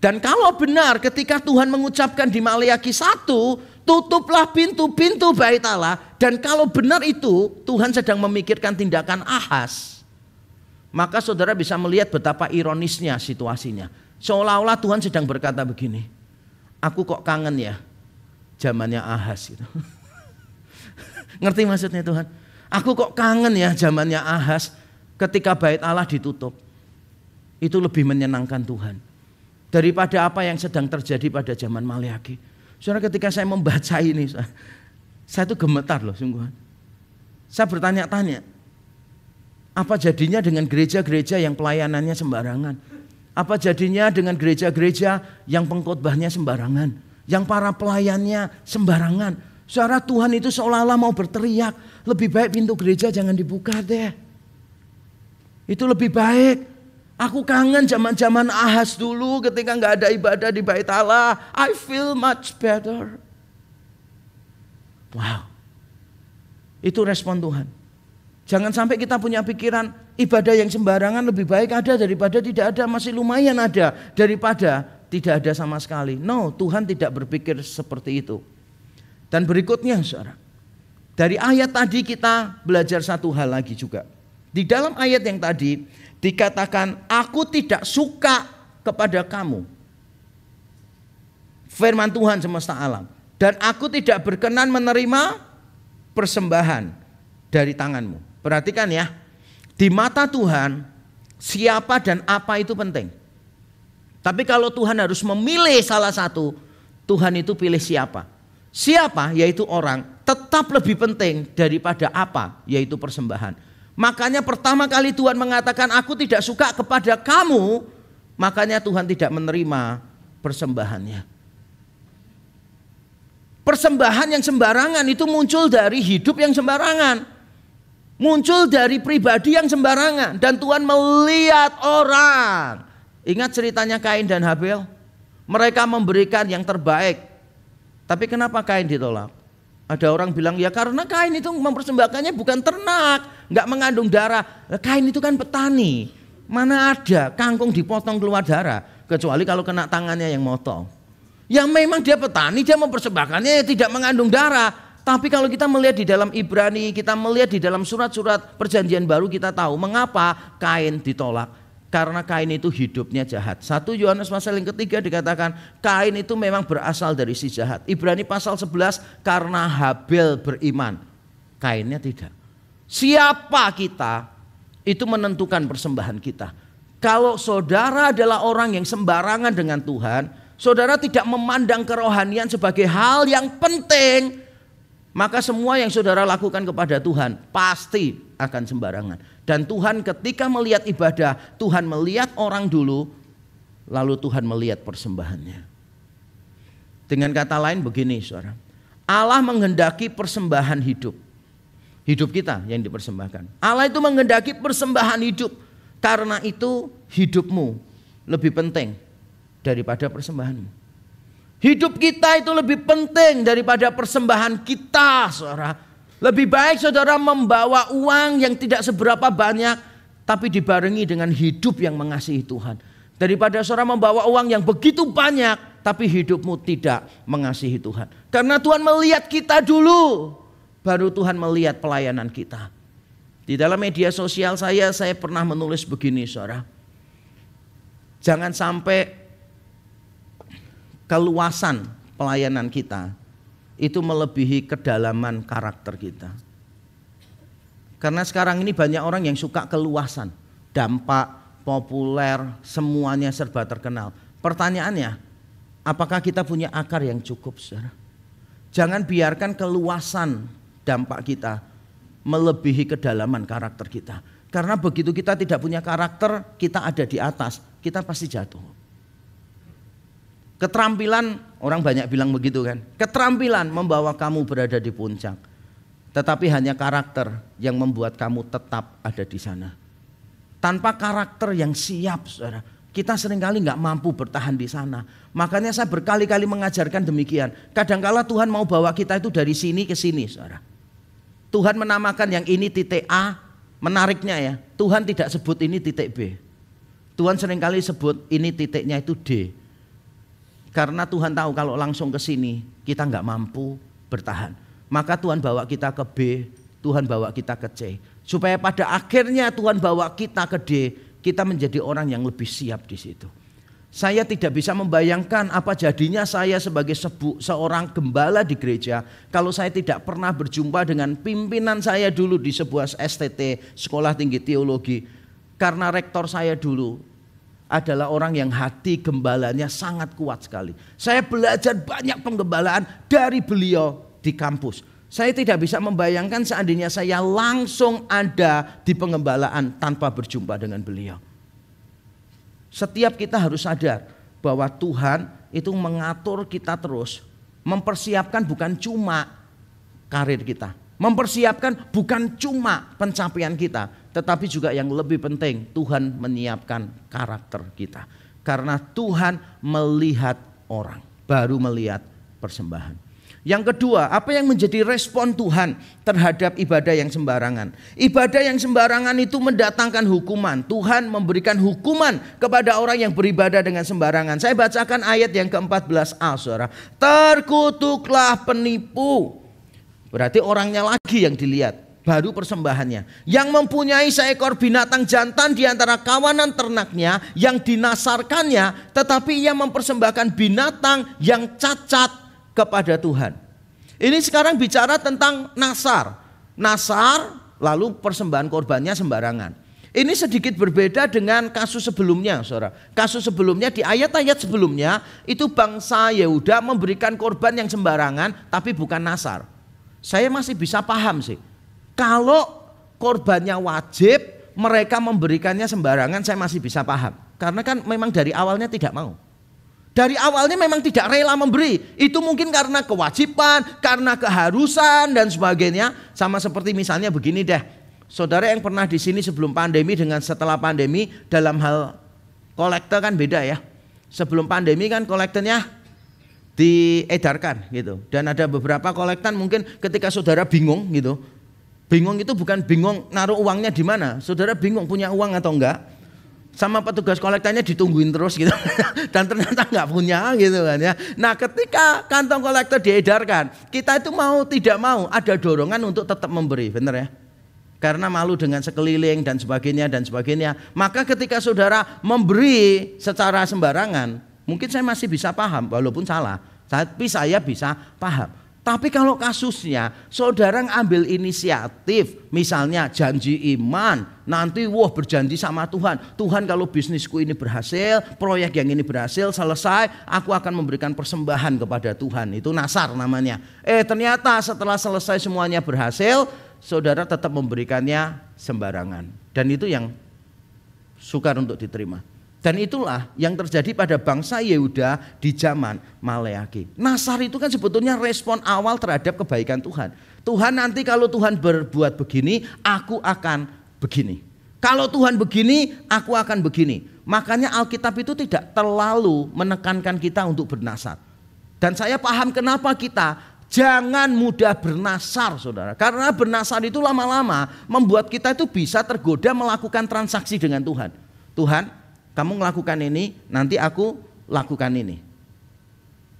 Dan kalau benar ketika Tuhan mengucapkan di Maleaki 1, tutuplah pintu-pintu bait Allah, dan kalau benar itu Tuhan sedang memikirkan tindakan Ahaz, maka saudara bisa melihat betapa ironisnya situasinya. Seolah-olah Tuhan sedang berkata begini, aku kok kangen ya zamannya Ahaz gitu. Ngerti maksudnya Tuhan? Aku kok kangen ya zamannya Ahaz ketika bait Allah ditutup. Itu lebih menyenangkan Tuhan daripada apa yang sedang terjadi pada zaman Maleaki. Saudara, ketika saya membaca ini, saya tuh gemetar loh sungguhan. Saya bertanya-tanya, apa jadinya dengan gereja-gereja yang pelayanannya sembarangan? Apa jadinya dengan gereja-gereja yang pengkhotbahnya sembarangan, yang para pelayannya sembarangan? Saudara, Tuhan itu seolah-olah mau berteriak, lebih baik pintu gereja jangan dibuka deh. Itu lebih baik. Aku kangen zaman-zaman Ahaz dulu ketika nggak ada ibadah di bait Allah. I feel much better. Wow. Itu respon Tuhan. Jangan sampai kita punya pikiran ibadah yang sembarangan lebih baik ada daripada tidak ada. Masih lumayan ada daripada tidak ada sama sekali. No, Tuhan tidak berpikir seperti itu. Dan berikutnya saudara, dari ayat tadi kita belajar satu hal lagi juga. Di dalam ayat yang tadi dikatakan, aku tidak suka kepada kamu, firman Tuhan semesta alam, dan aku tidak berkenan menerima persembahan dari tanganmu. Perhatikan ya, di mata Tuhan siapa dan apa itu penting. Tapi kalau Tuhan harus memilih salah satu, Tuhan itu pilih siapa. Siapa, yaitu orang, tetap lebih penting daripada apa, yaitu persembahan. Makanya pertama kali Tuhan mengatakan aku tidak suka kepada kamu, makanya Tuhan tidak menerima persembahannya. Persembahan yang sembarangan itu muncul dari hidup yang sembarangan, muncul dari pribadi yang sembarangan, dan Tuhan melihat orang. Ingat ceritanya Kain dan Habel, mereka memberikan yang terbaik. Tapi kenapa Kain ditolak? Ada orang bilang, ya karena Kain itu mempersembahkannya bukan ternak, nggak mengandung darah. Kain itu kan petani, mana ada kangkung dipotong keluar darah, kecuali kalau kena tangannya yang motong. Ya memang dia petani, dia mempersembahkannya tidak mengandung darah. Tapi kalau kita melihat di dalam Ibrani, kita melihat di dalam surat-surat perjanjian baru, kita tahu mengapa Kain ditolak. Karena Kain itu hidupnya jahat. 1 Yohanes pasal yang ketiga dikatakan Kain itu memang berasal dari si jahat. Ibrani pasal 11 karena Habel beriman, Kainnya tidak. Siapa kita itu menentukan persembahan kita. Kalau saudara adalah orang yang sembarangan dengan Tuhan, saudara tidak memandang kerohanian sebagai hal yang penting, maka semua yang saudara lakukan kepada Tuhan pasti akan sembarangan. Dan Tuhan ketika melihat ibadah, Tuhan melihat orang dulu, lalu Tuhan melihat persembahannya. Dengan kata lain begini saudara, Allah menghendaki persembahan hidup. Hidup kita yang dipersembahkan. Allah itu menghendaki persembahan hidup. Karena itu hidupmu lebih penting daripada persembahanmu. Hidup kita itu lebih penting daripada persembahan kita saudara. Lebih baik saudara membawa uang yang tidak seberapa banyak, tapi dibarengi dengan hidup yang mengasihi Tuhan, daripada saudara membawa uang yang begitu banyak, tapi hidupmu tidak mengasihi Tuhan. Karena Tuhan melihat kita dulu, baru Tuhan melihat pelayanan kita. Di dalam media sosial saya pernah menulis begini saudara. Jangan sampai keluasan pelayanan kita itu melebihi kedalaman karakter kita. Karena sekarang ini banyak orang yang suka keluasan, dampak, populer, semuanya serba terkenal. Pertanyaannya, apakah kita punya akar yang cukup saudara? Jangan biarkan keluasan dampak kita melebihi kedalaman karakter kita. Karena begitu kita tidak punya karakter, kita ada di atas, kita pasti jatuh. Keterampilan, orang banyak bilang begitu kan. Keterampilan membawa kamu berada di puncak. Tetapi hanya karakter yang membuat kamu tetap ada di sana. Tanpa karakter yang siap saudara, kita seringkali gak mampu bertahan di sana. Makanya saya berkali-kali mengajarkan demikian. Kadangkala Tuhan mau bawa kita itu dari sini ke sini saudara. Tuhan menamakan yang ini titik A, menariknya ya. Tuhan tidak sebut ini titik B. Tuhan seringkali sebut ini titiknya itu D. Karena Tuhan tahu kalau langsung ke sini kita nggak mampu bertahan. Maka Tuhan bawa kita ke B, Tuhan bawa kita ke C. Supaya pada akhirnya Tuhan bawa kita ke D, kita menjadi orang yang lebih siap di situ. Saya tidak bisa membayangkan apa jadinya saya sebagai seorang gembala di gereja kalau saya tidak pernah berjumpa dengan pimpinan saya dulu di sebuah STT, Sekolah Tinggi Teologi. Karena rektor saya dulu adalah orang yang hati gembalanya sangat kuat sekali. Saya belajar banyak penggembalaan dari beliau di kampus. Saya tidak bisa membayangkan seandainya saya langsung ada di penggembalaan tanpa berjumpa dengan beliau. Setiap kita harus sadar bahwa Tuhan itu mengatur kita terus. Mempersiapkan bukan cuma karir kita. Mempersiapkan bukan cuma pencapaian kita, tetapi juga yang lebih penting Tuhan menyiapkan karakter kita. Karena Tuhan melihat orang, baru melihat persembahan. Yang kedua, apa yang menjadi respon Tuhan terhadap ibadah yang sembarangan? Ibadah yang sembarangan itu mendatangkan hukuman. Tuhan memberikan hukuman kepada orang yang beribadah dengan sembarangan. Saya bacakan ayat yang ke-14a, saudara. Terkutuklah penipu. Berarti orangnya lagi yang dilihat. Baru persembahannya. Yang mempunyai seekor binatang jantan di antara kawanan ternaknya yang dinasarkannya, tetapi ia mempersembahkan binatang yang cacat kepada Tuhan. Ini sekarang bicara tentang nasar. Nasar lalu persembahan korbannya sembarangan. Ini sedikit berbeda dengan kasus sebelumnya, saudara. Kasus sebelumnya di ayat-ayat sebelumnya itu bangsa Yehuda memberikan korban yang sembarangan tapi bukan nasar. Saya masih bisa paham sih. Kalau korbannya wajib, mereka memberikannya sembarangan, saya masih bisa paham. Karena kan memang dari awalnya tidak mau. Dari awalnya memang tidak rela memberi. Itu mungkin karena kewajiban, karena keharusan dan sebagainya. Sama seperti misalnya begini deh. Saudara yang pernah di sini sebelum pandemi dengan setelah pandemi dalam hal kolektor kan beda ya. Sebelum pandemi kan kolektornya diedarkan gitu. Dan ada beberapa kolektan mungkin ketika saudara bingung gitu. Bingung itu bukan bingung naruh uangnya di mana. Saudara bingung punya uang atau enggak. Sama petugas kolektornya ditungguin terus gitu. Dan ternyata enggak punya gitu kan ya. Nah, ketika kantong kolektor diedarkan, kita itu mau tidak mau ada dorongan untuk tetap memberi, benar ya? Karena malu dengan sekeliling dan sebagainya. Maka ketika saudara memberi secara sembarangan, mungkin saya masih bisa paham walaupun salah. Tapi saya bisa paham. Tapi kalau kasusnya saudara ambil inisiatif, misalnya janji iman, nanti berjanji sama Tuhan. Tuhan kalau bisnisku ini berhasil, proyek yang ini berhasil, selesai, aku akan memberikan persembahan kepada Tuhan. Itu nasar namanya. Ternyata setelah selesai semuanya berhasil, saudara tetap memberikannya sembarangan. Dan itu yang sukar untuk diterima. Dan itulah yang terjadi pada bangsa Yehuda di zaman Maleaki. Nasar itu kan sebetulnya respon awal terhadap kebaikan Tuhan. Tuhan nanti kalau Tuhan berbuat begini, aku akan begini. Kalau Tuhan begini, aku akan begini. Makanya Alkitab itu tidak terlalu menekankan kita untuk bernasar. Dan saya paham kenapa kita jangan mudah bernasar, saudara. Karena bernasar itu lama-lama membuat kita itu bisa tergoda melakukan transaksi dengan Tuhan. Tuhan, kamu melakukan ini, nanti aku lakukan ini.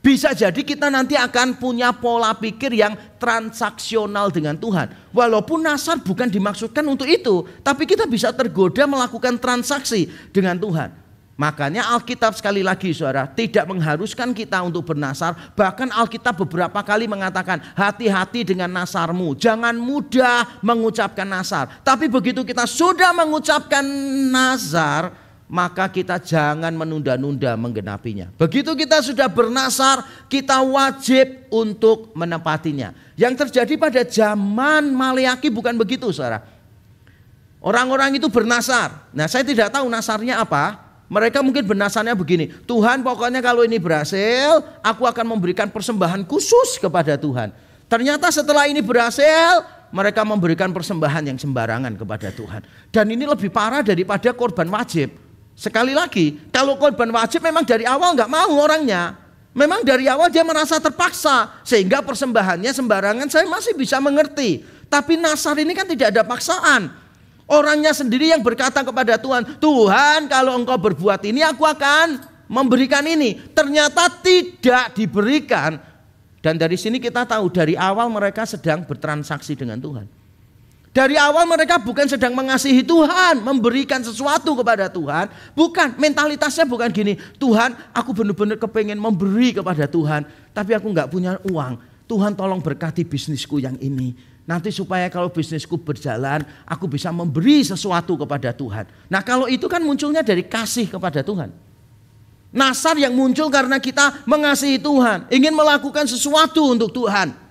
Bisa jadi kita nanti akan punya pola pikir yang transaksional dengan Tuhan. Walaupun nasar bukan dimaksudkan untuk itu, tapi kita bisa tergoda melakukan transaksi dengan Tuhan. Makanya Alkitab sekali lagi saudara tidak mengharuskan kita untuk bernasar. Bahkan Alkitab beberapa kali mengatakan hati-hati dengan nasarmu. Jangan mudah mengucapkan nasar. Tapi begitu kita sudah mengucapkan nasar, maka kita jangan menunda-nunda menggenapinya. Begitu kita sudah bernasar, kita wajib untuk menepatinya. Yang terjadi pada zaman Maleaki bukan begitu, saudara. Orang-orang itu bernasar. Nah, saya tidak tahu nasarnya apa. Mereka mungkin bernasarnya begini, Tuhan pokoknya kalau ini berhasil, aku akan memberikan persembahan khusus kepada Tuhan. Ternyata setelah ini berhasil, mereka memberikan persembahan yang sembarangan kepada Tuhan. Dan ini lebih parah daripada korban wajib. Sekali lagi, kalau korban wajib memang dari awal nggak mau orangnya. Memang dari awal dia merasa terpaksa. Sehingga persembahannya sembarangan saya masih bisa mengerti. Tapi nasar ini kan tidak ada paksaan. Orangnya sendiri yang berkata kepada Tuhan, Tuhan kalau engkau berbuat ini aku akan memberikan ini. Ternyata tidak diberikan. Dan dari sini kita tahu dari awal mereka sedang bertransaksi dengan Tuhan. Dari awal mereka bukan sedang mengasihi Tuhan, memberikan sesuatu kepada Tuhan. Bukan, mentalitasnya bukan gini, Tuhan aku benar-benar kepengen memberi kepada Tuhan, tapi aku nggak punya uang. Tuhan tolong berkati bisnisku yang ini. Nanti supaya kalau bisnisku berjalan, aku bisa memberi sesuatu kepada Tuhan. Nah kalau itu kan munculnya dari kasih kepada Tuhan. Nasar yang muncul karena kita mengasihi Tuhan, ingin melakukan sesuatu untuk Tuhan.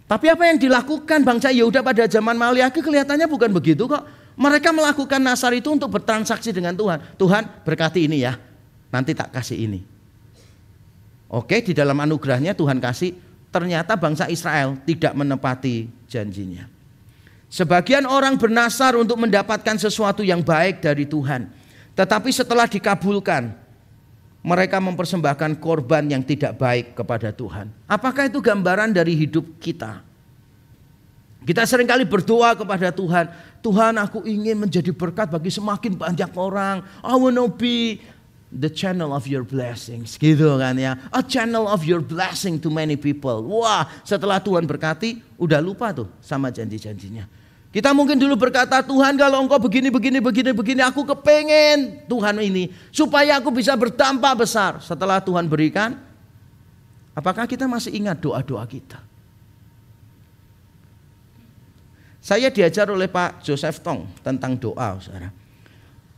Tapi apa yang dilakukan bangsa Yehuda pada zaman Maleaki kelihatannya bukan begitu kok. Mereka melakukan nasar itu untuk bertransaksi dengan Tuhan. Tuhan berkati ini ya, nanti tak kasih ini. Oke, di dalam anugerahnya Tuhan kasih. Ternyata bangsa Israel tidak menepati janjinya. Sebagian orang bernasar untuk mendapatkan sesuatu yang baik dari Tuhan. Tetapi setelah dikabulkan, mereka mempersembahkan korban yang tidak baik kepada Tuhan. Apakah itu gambaran dari hidup kita? Kita seringkali berdoa kepada Tuhan, Tuhan aku ingin menjadi berkat bagi semakin banyak orang. I want to be the channel of your blessings, gitu kan ya. A channel of your blessing to many people. Wah, setelah Tuhan berkati, udah lupa tuh sama janji-janjinya. Kita mungkin dulu berkata, Tuhan kalau engkau begini, aku kepengen Tuhan ini supaya aku bisa berdampak besar. Setelah Tuhan berikan, apakah kita masih ingat doa-doa kita? Saya diajar oleh Pak Joseph Tong tentang doa, saudara.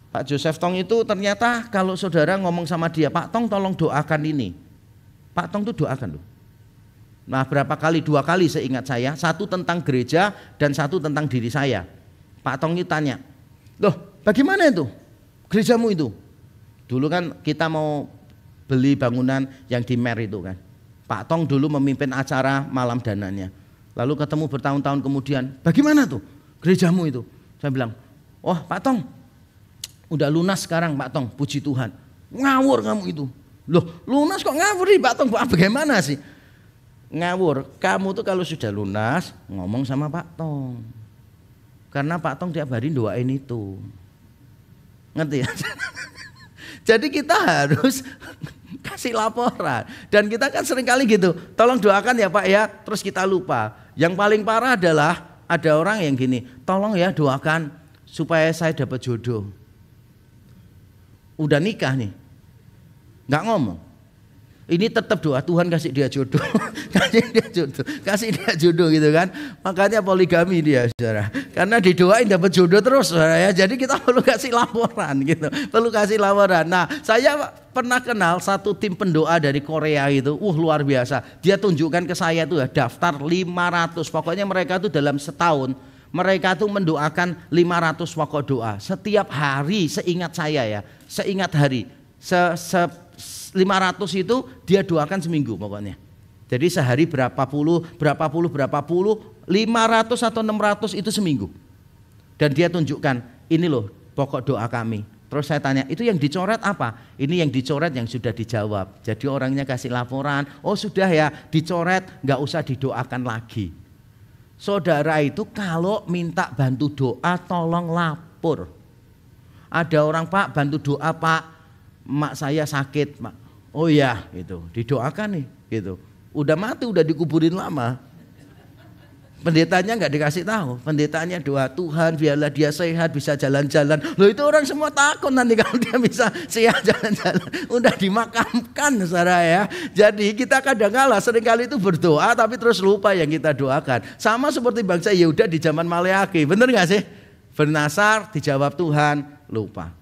Pak Joseph Tong itu ternyata kalau saudara ngomong sama dia, Pak Tong tolong doakan ini. Pak Tong itu doakan loh. Nah berapa kali? 2 kali seingat saya. Satu tentang gereja dan satu tentang diri saya. Pak Tong itu tanya, loh bagaimana itu gerejamu itu? Dulu kan kita mau beli bangunan yang di Mer itu kan. Pak Tong dulu memimpin acara malam dananya. Lalu ketemu bertahun-tahun kemudian, bagaimana tuh gerejamu itu? Saya bilang, oh Pak Tong, udah lunas sekarang Pak Tong, puji Tuhan. Ngawur kamu itu. Loh lunas kok ngawur nih Pak Tong, bagaimana sih? Ngawur, kamu tuh kalau sudah lunas ngomong sama Pak Tong. Karena Pak Tong tiap hari doain itu. Ngerti ya? Jadi kita harus kasih laporan. Dan kita kan seringkali gitu, tolong doakan ya Pak ya, terus kita lupa. Yang paling parah adalah ada orang yang gini, tolong ya doakan supaya saya dapat jodoh. Udah nikah nih, nggak ngomong. Ini tetap doa Tuhan kasih dia jodoh, kasih dia jodoh gitu kan. Makanya poligami dia, saudara. Karena didoain dapat jodoh terus, saudara ya. Jadi kita perlu kasih laporan gitu, perlu kasih laporan. Nah, saya pernah kenal satu tim pendoa dari Korea itu, luar biasa. Dia tunjukkan ke saya tuh ya, daftar 500. Pokoknya mereka tuh dalam setahun mereka tuh mendoakan 500 pokok doa setiap hari. Seingat saya ya, seingat hari. 500 itu dia doakan seminggu pokoknya. Jadi sehari berapa puluh, 500 atau 600 itu seminggu. Dan dia tunjukkan, ini loh pokok doa kami. Terus saya tanya, itu yang dicoret apa? Ini yang dicoret yang sudah dijawab. Jadi orangnya kasih laporan, oh sudah ya dicoret, nggak usah didoakan lagi. Saudara itu kalau minta bantu doa tolong lapor. Ada orang Pak bantu doa Pak, mak saya sakit, Mak. Oh iya, gitu. Didoakan nih, gitu. Udah mati, udah dikuburin lama. Pendetanya nggak dikasih tahu. Pendetanya doa Tuhan, biarlah dia sehat, bisa jalan-jalan. Loh itu orang semua takut nanti kalau dia bisa sehat jalan-jalan. Udah dimakamkan, saudara ya. Jadi kita kadang-kala seringkali itu berdoa, tapi terus lupa yang kita doakan. Sama seperti bangsa Yehuda di zaman Maleakhi, bener nggak sih? Bernasar, dijawab Tuhan, lupa.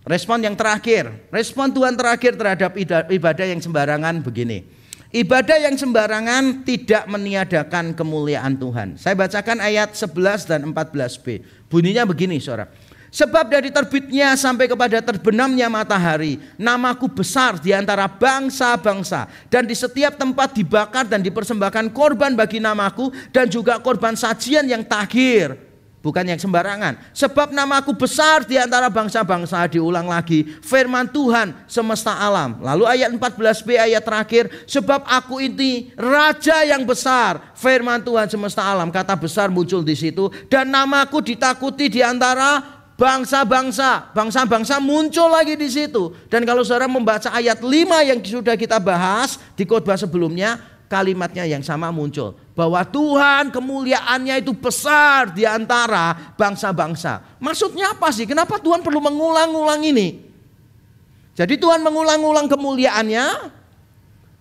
Respon yang terakhir, respon Tuhan terakhir terhadap ibadah yang sembarangan begini. Ibadah yang sembarangan tidak meniadakan kemuliaan Tuhan. Saya bacakan ayat 11 dan 14b. Bunyinya begini, saudara. Sebab dari terbitnya sampai kepada terbenamnya matahari, namaku besar di antara bangsa-bangsa. Dan di setiap tempat dibakar dan dipersembahkan korban bagi namaku, dan juga korban sajian yang tahir. Bukan yang sembarangan. Sebab namaku besar di antara bangsa-bangsa. Diulang lagi. Firman Tuhan semesta alam. Lalu ayat 14b ayat terakhir. Sebab aku ini raja yang besar. Firman Tuhan semesta alam. Kata besar muncul di situ. Dan namaku ditakuti di antara bangsa-bangsa. Bangsa-bangsa muncul lagi di situ. Dan kalau saudara membaca ayat 5 yang sudah kita bahas di khotbah sebelumnya, kalimatnya yang sama muncul. Bahwa Tuhan kemuliaannya itu besar di antara bangsa-bangsa. Maksudnya apa sih? Kenapa Tuhan perlu mengulang-ulang ini? Jadi Tuhan mengulang-ulang kemuliaannya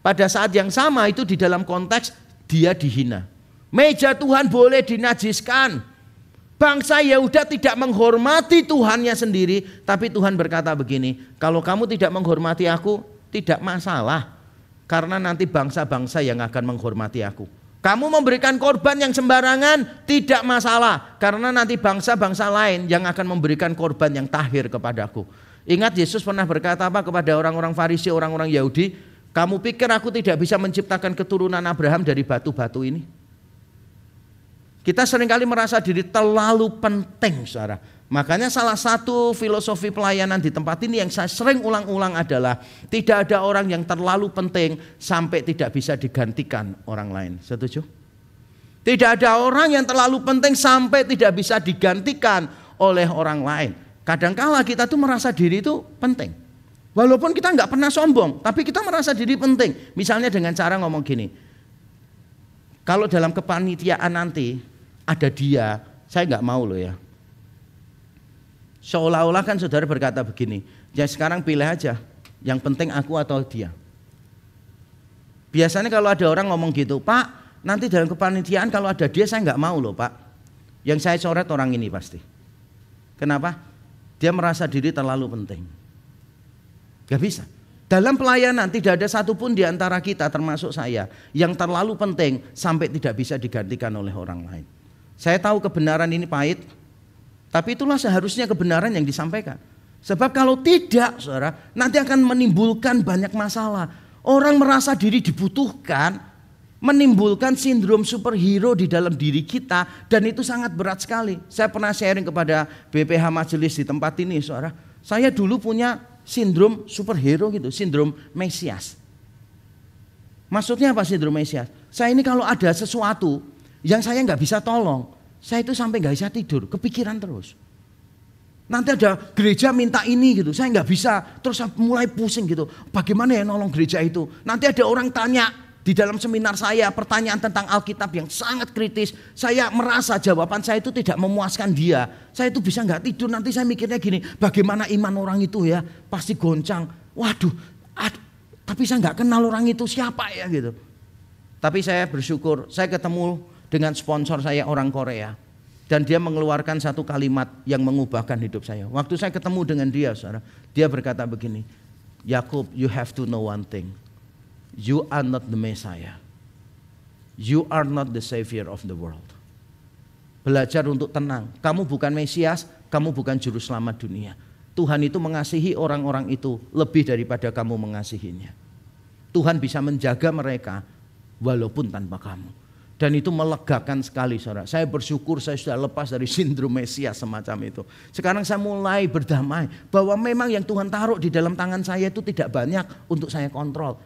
pada saat yang sama itu di dalam konteks dia dihina. Meja Tuhan boleh dinajiskan. Bangsa Yehuda tidak menghormati Tuhannya sendiri. Tapi Tuhan berkata begini, kalau kamu tidak menghormati aku, tidak masalah. Karena nanti bangsa-bangsa yang akan menghormati aku. Kamu memberikan korban yang sembarangan, tidak masalah. Karena nanti bangsa-bangsa lain yang akan memberikan korban yang tahir kepadaku. Ingat Yesus pernah berkata apa kepada orang-orang Farisi, orang-orang Yahudi? Kamu pikir aku tidak bisa menciptakan keturunan Abraham dari batu-batu ini? Kita seringkali merasa diri terlalu penting, saudara. Makanya salah satu filosofi pelayanan di tempat ini yang saya sering ulang-ulang adalah tidak ada orang yang terlalu penting sampai tidak bisa digantikan orang lain. Setuju? Tidak ada orang yang terlalu penting sampai tidak bisa digantikan oleh orang lain. Kadangkala kita tuh merasa diri itu penting. Walaupun kita nggak pernah sombong, tapi kita merasa diri penting. Misalnya dengan cara ngomong gini, kalau dalam kepanitiaan nanti ada dia, saya nggak mau loh ya. Seolah-olah kan saudara berkata begini, ya sekarang pilih aja, yang penting aku atau dia. Biasanya kalau ada orang ngomong gitu, Pak, nanti dalam kepanitiaan kalau ada dia saya nggak mau loh Pak. Yang saya coret orang ini pasti. Kenapa? Dia merasa diri terlalu penting. Gak bisa. Dalam pelayanan tidak ada satupun di antara kita termasuk saya yang terlalu penting sampai tidak bisa digantikan oleh orang lain. Saya tahu kebenaran ini pahit, tapi itulah seharusnya kebenaran yang disampaikan. Sebab kalau tidak, saudara, nanti akan menimbulkan banyak masalah. Orang merasa diri dibutuhkan, menimbulkan sindrom superhero di dalam diri kita, dan itu sangat berat sekali. Saya pernah sharing kepada BPH Majelis di tempat ini, saudara. Saya dulu punya sindrom superhero gitu, sindrom Mesias. Maksudnya apa sindrom Mesias? Saya ini kalau ada sesuatu yang saya nggak bisa tolong, saya itu sampai nggak bisa tidur, kepikiran terus. Nanti ada gereja minta ini gitu, saya nggak bisa, terus saya mulai pusing gitu. Bagaimana ya nolong gereja itu? Nanti ada orang tanya di dalam seminar saya pertanyaan tentang Alkitab yang sangat kritis. Saya merasa jawaban saya itu tidak memuaskan dia. Saya itu bisa nggak tidur. Nanti saya mikirnya gini, bagaimana iman orang itu ya? Pasti goncang. Waduh, tapi saya nggak kenal orang itu siapa ya gitu. Tapi saya bersyukur, saya ketemu dengan sponsor saya orang Korea. Dan dia mengeluarkan satu kalimat yang mengubahkan hidup saya. Waktu saya ketemu dengan dia, saudara, dia berkata begini, Yakub, you have to know one thing. You are not the Messiah. You are not the Savior of the world. Belajar untuk tenang. Kamu bukan Mesias, kamu bukan juru selamat dunia. Tuhan itu mengasihi orang-orang itu lebih daripada kamu mengasihinya. Tuhan bisa menjaga mereka walaupun tanpa kamu. Dan itu melegakan sekali, saudara. Saya bersyukur saya sudah lepas dari sindrom Mesias semacam itu. Sekarang saya mulai berdamai bahwa memang yang Tuhan taruh di dalam tangan saya itu tidak banyak untuk saya kontrol.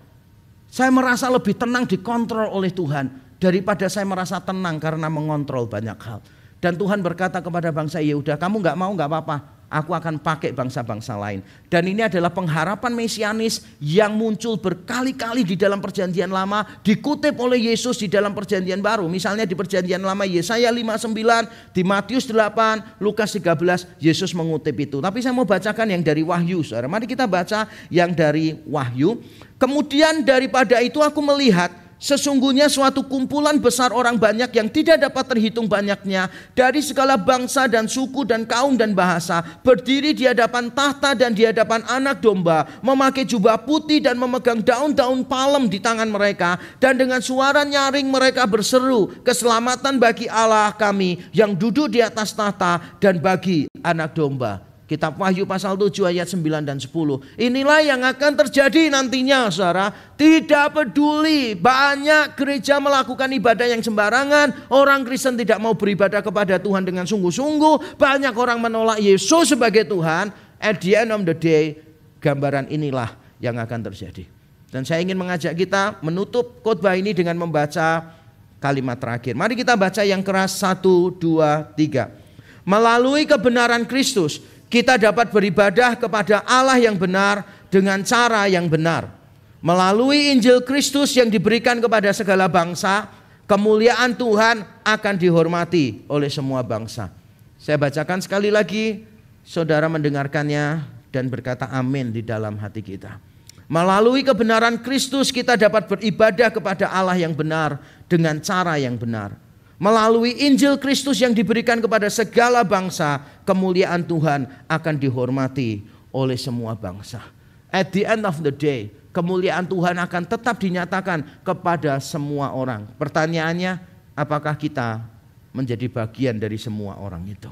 Saya merasa lebih tenang dikontrol oleh Tuhan daripada saya merasa tenang karena mengontrol banyak hal. Dan Tuhan berkata kepada bangsa, ya udah kamu nggak mau nggak apa-apa. Aku akan pakai bangsa-bangsa lain. Dan ini adalah pengharapan mesianis yang muncul berkali-kali di dalam perjanjian lama. Dikutip oleh Yesus di dalam perjanjian baru. Misalnya di perjanjian lama Yesaya 59, di Matius 8, Lukas 13, Yesus mengutip itu. Tapi saya mau bacakan yang dari Wahyu, saudara. Mari kita baca yang dari Wahyu. Kemudian daripada itu aku melihat sesungguhnya suatu kumpulan besar orang banyak yang tidak dapat terhitung banyaknya dari segala bangsa dan suku dan kaum dan bahasa berdiri di hadapan tahta dan di hadapan anak domba, memakai jubah putih dan memegang daun-daun palem di tangan mereka, dan dengan suara nyaring mereka berseru, keselamatan bagi Allah kami yang duduk di atas tahta dan bagi anak domba. Kitab Wahyu pasal 7 ayat 9 dan 10. Inilah yang akan terjadi nantinya, saudara. Tidak peduli banyak gereja melakukan ibadah yang sembarangan, orang Kristen tidak mau beribadah kepada Tuhan dengan sungguh-sungguh, banyak orang menolak Yesus sebagai Tuhan. At the end of the day, gambaran inilah yang akan terjadi. Dan saya ingin mengajak kita menutup khotbah ini dengan membaca kalimat terakhir. Mari kita baca yang keras, 1, 2, 3. Melalui kebenaran Kristus, kita dapat beribadah kepada Allah yang benar dengan cara yang benar. Melalui Injil Kristus yang diberikan kepada segala bangsa, kemuliaan Tuhan akan dihormati oleh semua bangsa. Saya bacakan sekali lagi, saudara mendengarkannya dan berkata amin di dalam hati kita. Melalui kebenaran Kristus kita dapat beribadah kepada Allah yang benar dengan cara yang benar. Melalui Injil Kristus yang diberikan kepada segala bangsa, kemuliaan Tuhan akan dihormati oleh semua bangsa. At the end of the day, kemuliaan Tuhan akan tetap dinyatakan kepada semua orang. Pertanyaannya, apakah kita menjadi bagian dari semua orang itu?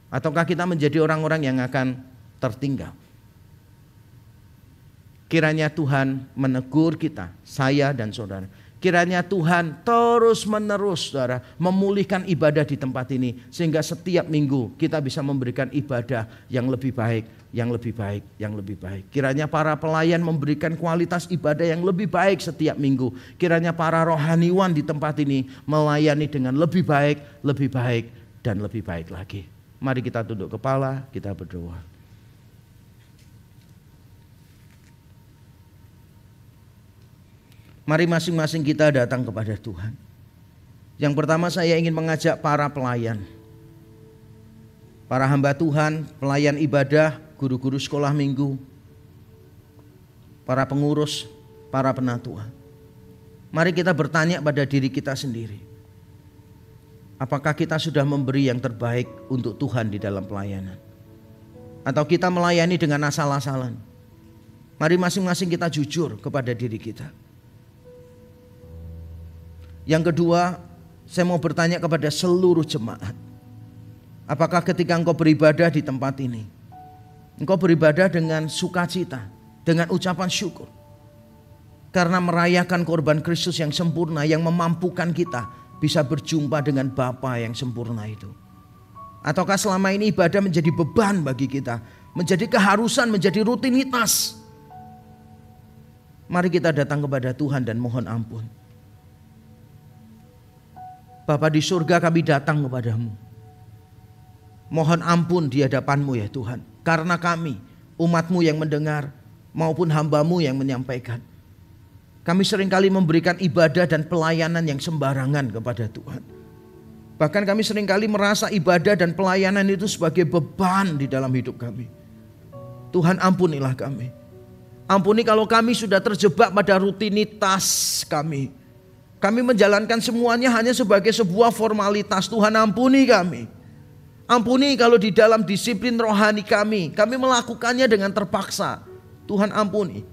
Ataukah kita menjadi orang-orang yang akan tertinggal? Kiranya Tuhan menegur kita, saya dan saudara. Kiranya Tuhan terus menerus saudara memulihkan ibadah di tempat ini. Sehingga setiap minggu kita bisa memberikan ibadah yang lebih baik, yang lebih baik, yang lebih baik. Kiranya para pelayan memberikan kualitas ibadah yang lebih baik setiap minggu. Kiranya para rohaniwan di tempat ini melayani dengan lebih baik, dan lebih baik lagi. Mari kita tunduk kepala, kita berdoa. Mari masing-masing kita datang kepada Tuhan. Yang pertama saya ingin mengajak para pelayan. Para hamba Tuhan, pelayan ibadah, guru-guru sekolah minggu, para pengurus, para penatua. Mari kita bertanya pada diri kita sendiri. Apakah kita sudah memberi yang terbaik untuk Tuhan di dalam pelayanan? Atau kita melayani dengan asal-asalan? Mari masing-masing kita jujur kepada diri kita. Yang kedua, saya mau bertanya kepada seluruh jemaat. Apakah ketika engkau beribadah di tempat ini, engkau beribadah dengan sukacita, dengan ucapan syukur? Karena merayakan korban Kristus yang sempurna, yang memampukan kita bisa berjumpa dengan Bapa yang sempurna itu. Ataukah selama ini ibadah menjadi beban bagi kita, menjadi keharusan, menjadi rutinitas? Mari kita datang kepada Tuhan dan mohon ampun. Bapa di surga, kami datang kepadamu. Mohon ampun di hadapanmu ya Tuhan. Karena kami, umatmu yang mendengar maupun hambamu yang menyampaikan. Kami seringkali memberikan ibadah dan pelayanan yang sembarangan kepada Tuhan. Bahkan kami seringkali merasa ibadah dan pelayanan itu sebagai beban di dalam hidup kami. Tuhan ampunilah kami. Ampuni kalau kami sudah terjebak pada rutinitas kami. Kami menjalankan semuanya hanya sebagai sebuah formalitas. Tuhan ampuni kami. Ampuni kalau di dalam disiplin rohani kami melakukannya dengan terpaksa. Tuhan ampuni.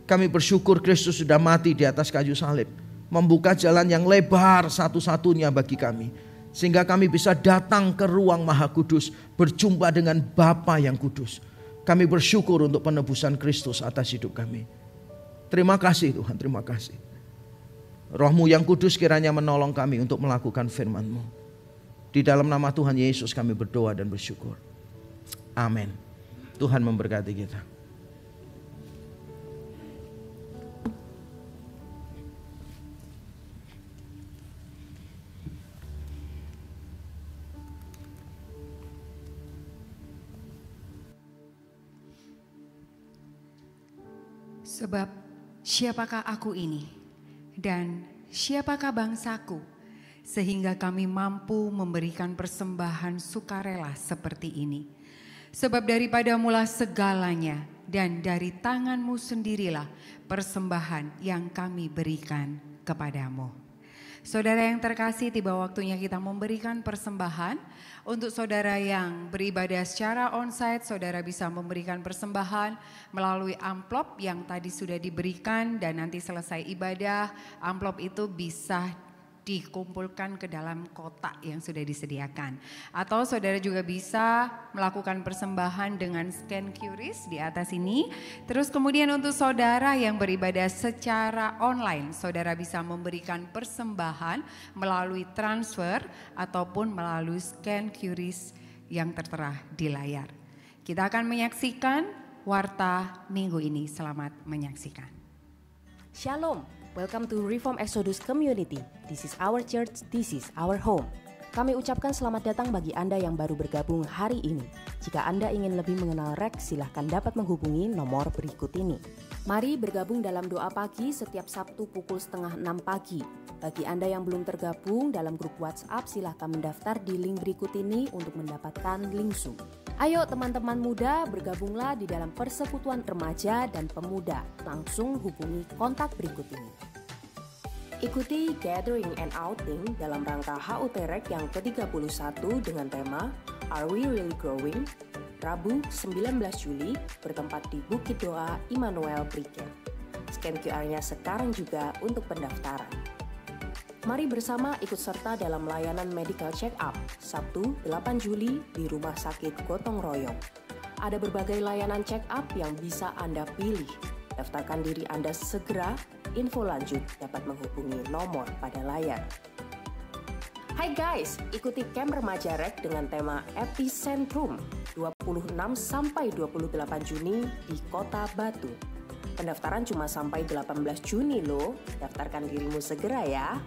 Kami bersyukur Kristus sudah mati di atas kayu salib. Membuka jalan yang lebar satu-satunya bagi kami. Sehingga kami bisa datang ke ruang Maha Kudus. Berjumpa dengan Bapa yang kudus. Kami bersyukur untuk penebusan Kristus atas hidup kami. Terima kasih Tuhan, terima kasih. Roh-Mu yang kudus kiranya menolong kami untuk melakukan firman-Mu. Di dalam nama Tuhan Yesus kami berdoa dan bersyukur. Amin. Tuhan memberkati kita. Sebab siapakah aku ini dan siapakah bangsaku sehingga kami mampu memberikan persembahan sukarela seperti ini. Sebab daripada mula segalanya dan dari tangan-Mu sendirilah persembahan yang kami berikan kepadamu. Saudara yang terkasih, tiba waktunya kita memberikan persembahan. Untuk saudara yang beribadah secara onsite, saudara bisa memberikan persembahan melalui amplop yang tadi sudah diberikan, dan nanti selesai ibadah, amplop itu bisa dikumpulkan ke dalam kotak yang sudah disediakan. Atau saudara juga bisa melakukan persembahan dengan scan QRIS di atas ini. Terus kemudian untuk saudara yang beribadah secara online, saudara bisa memberikan persembahan melalui transfer ataupun melalui scan QRIS yang tertera di layar. Kita akan menyaksikan warta minggu ini. Selamat menyaksikan. Shalom. Welcome to Reform Exodus Community. This is our church, this is our home. Kami ucapkan selamat datang bagi Anda yang baru bergabung hari ini. Jika Anda ingin lebih mengenal REK, silahkan dapat menghubungi nomor berikut ini. Mari bergabung dalam doa pagi setiap Sabtu pukul 5:30 pagi. Bagi Anda yang belum tergabung dalam grup WhatsApp, silahkan mendaftar di link berikut ini untuk mendapatkan link Zoom. Ayo teman-teman muda, bergabunglah di dalam persekutuan remaja dan pemuda. Langsung hubungi kontak berikut ini. Ikuti Gathering and Outing dalam rangka HUT REK yang ke-31 dengan tema Are We Really Growing? Rabu 19 Juli bertempat di Bukit Doa Immanuel Briket. Scan QR-nya sekarang juga untuk pendaftaran. Mari bersama ikut serta dalam layanan medical check-up Sabtu 8 Juli di Rumah Sakit Gotong Royong. Ada berbagai layanan check-up yang bisa Anda pilih. Daftarkan diri Anda segera, info lanjut dapat menghubungi nomor pada layar. Hai guys, ikuti Camp Remaja REK dengan tema Epicentrum 26-28 Juni di Kota Batu. Pendaftaran cuma sampai 18 Juni loh, daftarkan dirimu segera ya.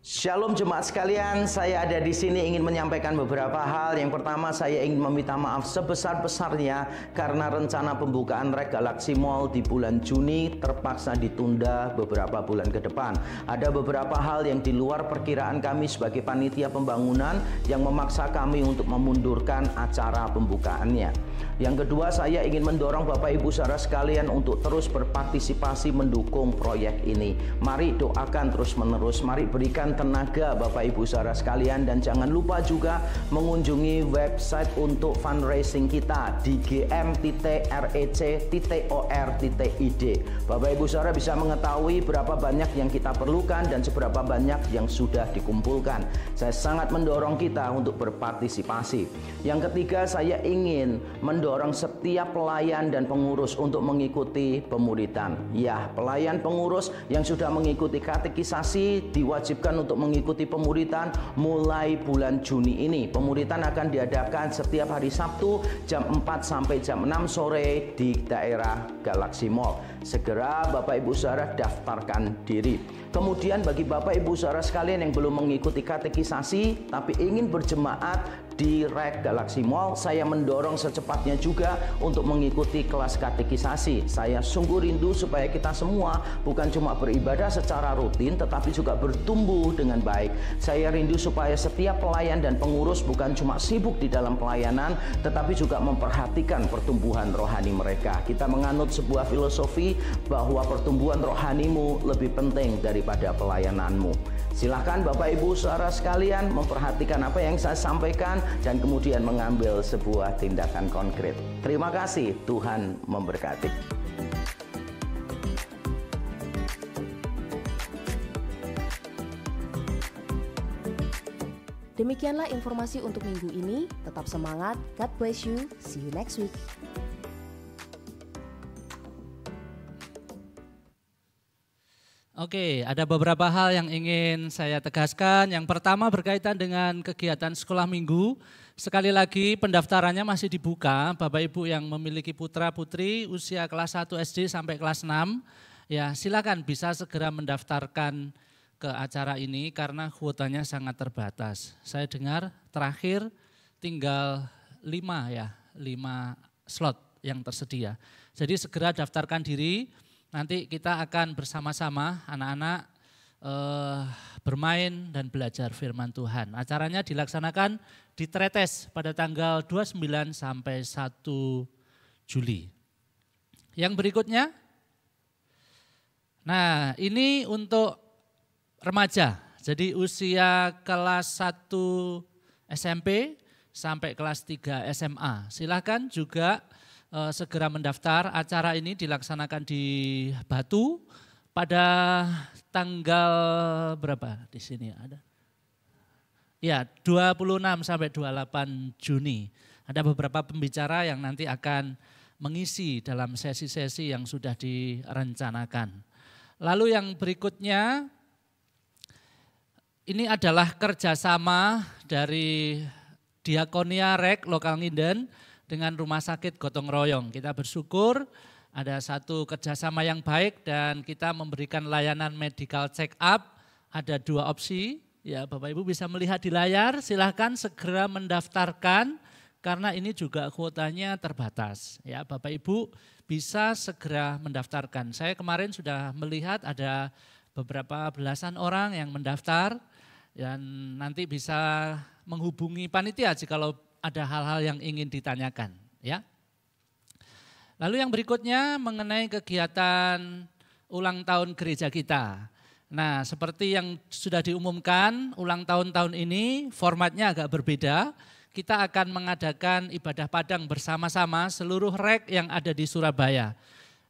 Shalom jemaat sekalian, saya ada di sini ingin menyampaikan beberapa hal. Yang pertama, saya ingin meminta maaf sebesar-besarnya karena rencana pembukaan REK Galaxy Mall di bulan Juni terpaksa ditunda beberapa bulan ke depan. Ada beberapa hal yang di luar perkiraan kami sebagai panitia pembangunan yang memaksa kami untuk memundurkan acara pembukaannya. Yang kedua, saya ingin mendorong Bapak Ibu saudara sekalian untuk terus berpartisipasi mendukung proyek ini. Mari doakan terus-menerus, mari berikan tenaga Bapak Ibu saudara sekalian, dan jangan lupa juga mengunjungi website untuk fundraising kita di gm.rec.or.id. Bapak Ibu saudara bisa mengetahui berapa banyak yang kita perlukan dan seberapa banyak yang sudah dikumpulkan. Saya sangat mendorong kita untuk berpartisipasi. Yang ketiga, saya ingin mendorong setiap pelayan dan pengurus untuk mengikuti pemuridan. Ya, pelayan pengurus yang sudah mengikuti katekisasi diwajibkan untuk mengikuti pemuridan mulai bulan Juni ini. Pemuridan akan diadakan setiap hari Sabtu jam 4 sampai jam 6 sore di daerah Galaxy Mall. Segera Bapak Ibu saudara daftarkan diri. Kemudian bagi Bapak Ibu saudara sekalian yang belum mengikuti katekisasi tapi ingin berjemaat di REK Galaxy Mall, saya mendorong secepatnya juga untuk mengikuti kelas katekisasi. Saya sungguh rindu supaya kita semua bukan cuma beribadah secara rutin tetapi juga bertumbuh dengan baik. Saya rindu supaya setiap pelayan dan pengurus bukan cuma sibuk di dalam pelayanan tetapi juga memperhatikan pertumbuhan rohani mereka. Kita menganut sebuah filosofi bahwa pertumbuhan rohanimu lebih penting daripada pelayananmu. Silakan Bapak Ibu saudara sekalian memperhatikan apa yang saya sampaikan dan kemudian mengambil sebuah tindakan konkret. Terima kasih, Tuhan memberkati. Demikianlah informasi untuk minggu ini. Tetap semangat, God bless you, see you next week. Oke, ada beberapa hal yang ingin saya tegaskan. Yang pertama berkaitan dengan kegiatan sekolah minggu. Sekali lagi pendaftarannya masih dibuka. Bapak Ibu yang memiliki putra putri usia kelas 1 SD sampai kelas 6, ya silakan bisa segera mendaftarkan ke acara ini karena kuotanya sangat terbatas. Saya dengar terakhir tinggal 5 slot yang tersedia. Jadi segera daftarkan diri. Nanti kita akan bersama-sama anak-anak bermain dan belajar firman Tuhan. Acaranya dilaksanakan di Tretes pada tanggal 29 sampai 1 Juli. Yang berikutnya, nah ini untuk remaja. Jadi usia kelas 1 SMP sampai kelas 3 SMA. Silakan juga segera mendaftar. Acara ini dilaksanakan di Batu pada tanggal berapa di sini ada? Ya, 26 sampai 28 Juni. Ada beberapa pembicara yang nanti akan mengisi dalam sesi-sesi yang sudah direncanakan. Lalu yang berikutnya, ini adalah kerjasama dari Diakonia REK Lokal Nginden dengan Rumah Sakit Gotong Royong. Kita bersyukur ada satu kerjasama yang baik dan kita memberikan layanan medical check up. Ada 2 opsi, ya Bapak Ibu bisa melihat di layar, silahkan segera mendaftarkan karena ini juga kuotanya terbatas. Ya Bapak Ibu bisa segera mendaftarkan. Saya kemarin sudah melihat ada beberapa belasan orang yang mendaftar dan nanti bisa menghubungi panitia jikalau ada hal-hal yang ingin ditanyakan, ya. Lalu yang berikutnya mengenai kegiatan ulang tahun gereja kita. Nah, seperti yang sudah diumumkan, ulang tahun ini formatnya agak berbeda. Kita akan mengadakan ibadah padang bersama-sama seluruh REK yang ada di Surabaya.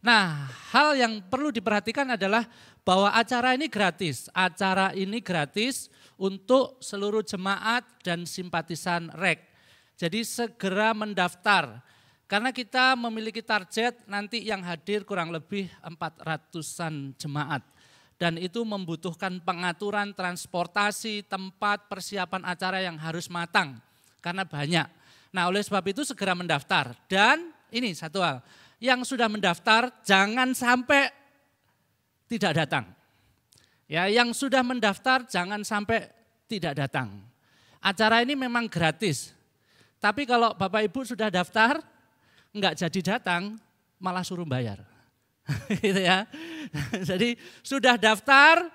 Nah, hal yang perlu diperhatikan adalah bahwa acara ini gratis. Acara ini gratis untuk seluruh jemaat dan simpatisan REK. Jadi segera mendaftar. Karena kita memiliki target nanti yang hadir kurang lebih 400-an jemaat. Dan itu membutuhkan pengaturan transportasi, tempat, persiapan acara yang harus matang. Karena banyak. Nah oleh sebab itu segera mendaftar. Dan ini satu hal, yang sudah mendaftar jangan sampai tidak datang. Ya, yang sudah mendaftar jangan sampai tidak datang. Acara ini memang gratis. Tapi kalau Bapak Ibu sudah daftar, enggak jadi datang, malah suruh bayar. Gitu ya. Jadi sudah daftar,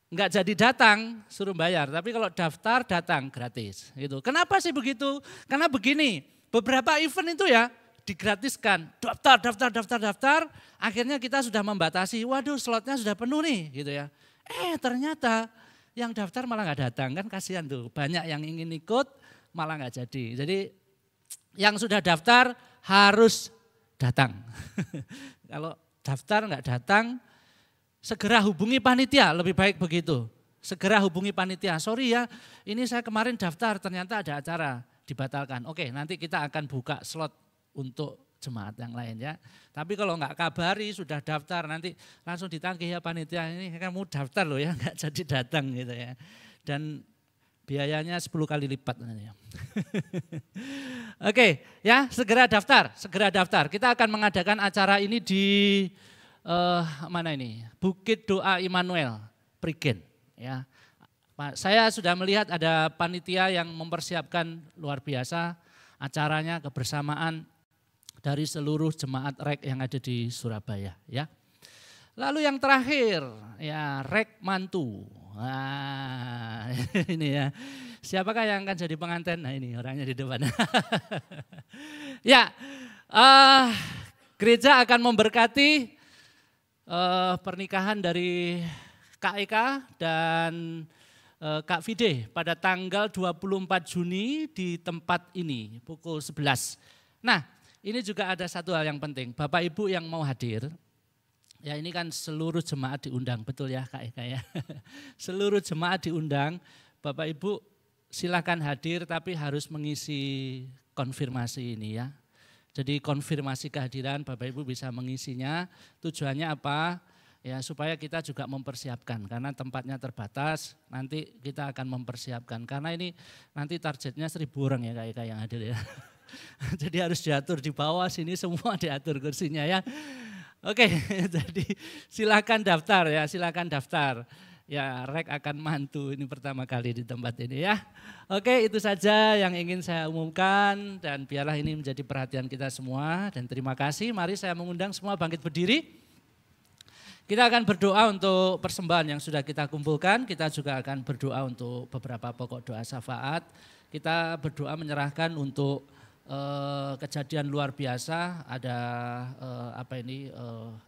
enggak jadi datang, suruh bayar. Tapi kalau daftar, datang gratis. Gitu. Kenapa sih begitu? Karena begini, beberapa event itu ya digratiskan. Daftar. Akhirnya kita sudah membatasi, waduh slotnya sudah penuh nih. Gitu ya. Ternyata yang daftar malah nggak datang, kan kasihan tuh. Banyak yang ingin ikut malah nggak jadi. Jadi yang sudah daftar harus datang. Kalau daftar nggak datang, segera hubungi panitia, lebih baik begitu. Segera hubungi panitia, sorry ya ini saya kemarin daftar ternyata ada acara, dibatalkan. Oke, nanti kita akan buka slot untuk jemaat yang lain ya. Tapi kalau nggak kabari sudah daftar nanti langsung ditagih ya panitia, ini kamu daftar loh ya, nggak jadi datang gitu ya. Dan biayanya 10 kali lipat. Oke ya, segera daftar. Kita akan mengadakan acara ini di mana ini? Bukit Doa Immanuel, Prigen ya. Saya sudah melihat ada panitia yang mempersiapkan luar biasa acaranya, kebersamaan dari seluruh jemaat REK yang ada di Surabaya ya. Lalu yang terakhir ya REK Mantu. Nah, ini ya. Siapakah yang akan jadi pengantin? Nah ini orangnya di depan. Ya, gereja akan memberkati pernikahan dari Kak Eka dan Kak Fide pada tanggal 24 Juni di tempat ini pukul 11. Nah, ini juga ada satu hal yang penting. Bapak Ibu yang mau hadir, ya ini kan seluruh jemaat diundang, betul ya Kak Eka ya. Seluruh jemaat diundang, Bapak Ibu silakan hadir tapi harus mengisi konfirmasi ini ya. Jadi konfirmasi kehadiran Bapak Ibu bisa mengisinya, tujuannya apa? Ya supaya kita juga mempersiapkan karena tempatnya terbatas, nanti kita akan mempersiapkan. Karena ini nanti targetnya 1.000 orang ya Kak Eka yang hadir ya. Jadi harus diatur di bawah sini semua diatur kursinya ya. Oke, jadi silakan daftar ya, silakan daftar. Ya, REK akan mantu ini pertama kali di tempat ini ya. Oke, itu saja yang ingin saya umumkan dan biarlah ini menjadi perhatian kita semua dan terima kasih. Mari saya mengundang semua bangkit berdiri. Kita akan berdoa untuk persembahan yang sudah kita kumpulkan. Kita juga akan berdoa untuk beberapa pokok doa syafaat. Kita berdoa menyerahkan untuk kejadian luar biasa, ada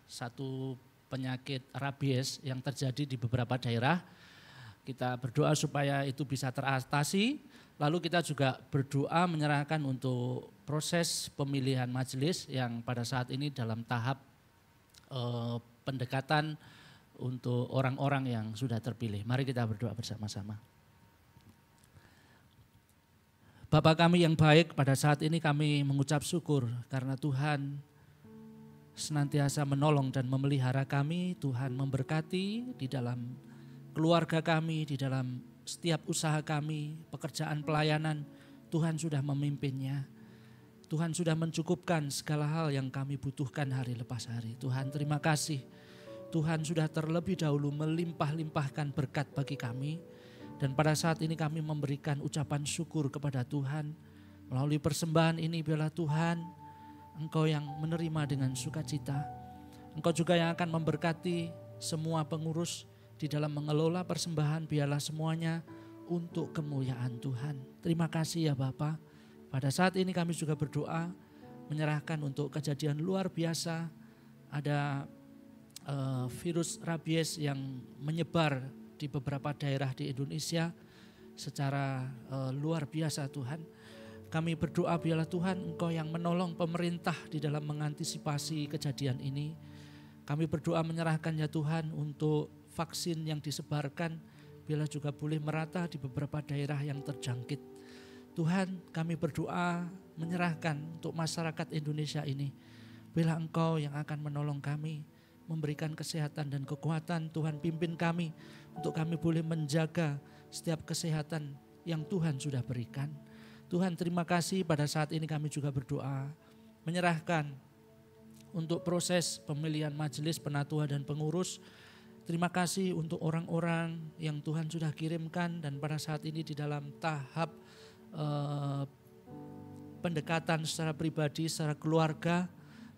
satu penyakit rabies yang terjadi di beberapa daerah. Kita berdoa supaya itu bisa teratasi. Lalu kita juga berdoa menyerahkan untuk proses pemilihan majelis yang pada saat ini dalam tahap pendekatan untuk orang-orang yang sudah terpilih. Mari kita berdoa bersama-sama. Bapa kami yang baik, pada saat ini kami mengucap syukur karena Tuhan senantiasa menolong dan memelihara kami. Tuhan memberkati di dalam keluarga kami, di dalam setiap usaha kami, pekerjaan pelayanan. Tuhan sudah memimpinnya. Tuhan sudah mencukupkan segala hal yang kami butuhkan hari lepas hari. Tuhan terima kasih. Tuhan sudah terlebih dahulu melimpah-limpahkan berkat bagi kami. Dan pada saat ini kami memberikan ucapan syukur kepada Tuhan. Melalui persembahan ini biarlah Tuhan Engkau yang menerima dengan sukacita. Engkau juga yang akan memberkati semua pengurus di dalam mengelola persembahan. Biarlah semuanya untuk kemuliaan Tuhan. Terima kasih ya Bapa. Pada saat ini kami juga berdoa menyerahkan untuk kejadian luar biasa. Ada virus rabies yang menyebar di beberapa daerah di Indonesia secara luar biasa Tuhan. Kami berdoa biarlah Tuhan Engkau yang menolong pemerintah di dalam mengantisipasi kejadian ini. Kami berdoa menyerahkan ya Tuhan untuk vaksin yang disebarkan biarlah juga boleh merata di beberapa daerah yang terjangkit. Tuhan, kami berdoa menyerahkan untuk masyarakat Indonesia ini. Bila Engkau yang akan menolong kami, memberikan kesehatan dan kekuatan. Tuhan, pimpin kami untuk kami boleh menjaga setiap kesehatan yang Tuhan sudah berikan. Tuhan, terima kasih pada saat ini kami juga berdoa menyerahkan untuk proses pemilihan majelis penatua dan pengurus. Terima kasih untuk orang-orang yang Tuhan sudah kirimkan dan pada saat ini di dalam tahap pendekatan secara pribadi, secara keluarga.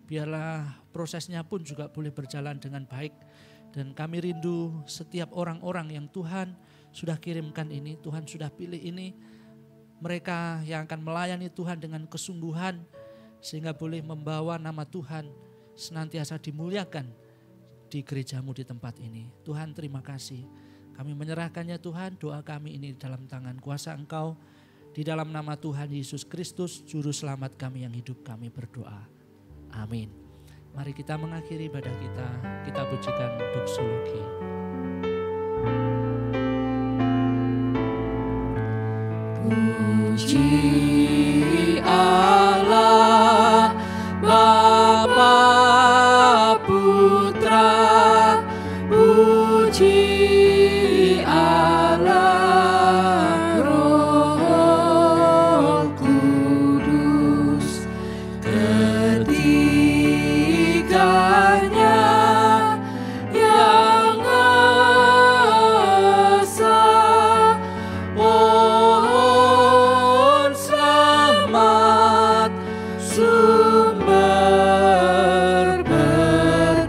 Biarlah prosesnya pun juga boleh berjalan dengan baik. Dan kami rindu setiap orang-orang yang Tuhan sudah kirimkan ini, Tuhan sudah pilih ini. Mereka yang akan melayani Tuhan dengan kesungguhan sehingga boleh membawa nama Tuhan senantiasa dimuliakan di gerejamu di tempat ini. Tuhan, terima kasih. Kami menyerahkannya Tuhan, doa kami ini dalam tangan kuasa Engkau. Di dalam nama Tuhan Yesus Kristus, Juru Selamat kami yang hidup, kami berdoa. Amin. Mari kita mengakhiri ibadah kita. Kita pujikan doksologi. Puji Allah Bapa Putra, puji Allah Roh Kudus, ketiganya yang esa. Pohon selamat sumber berkat.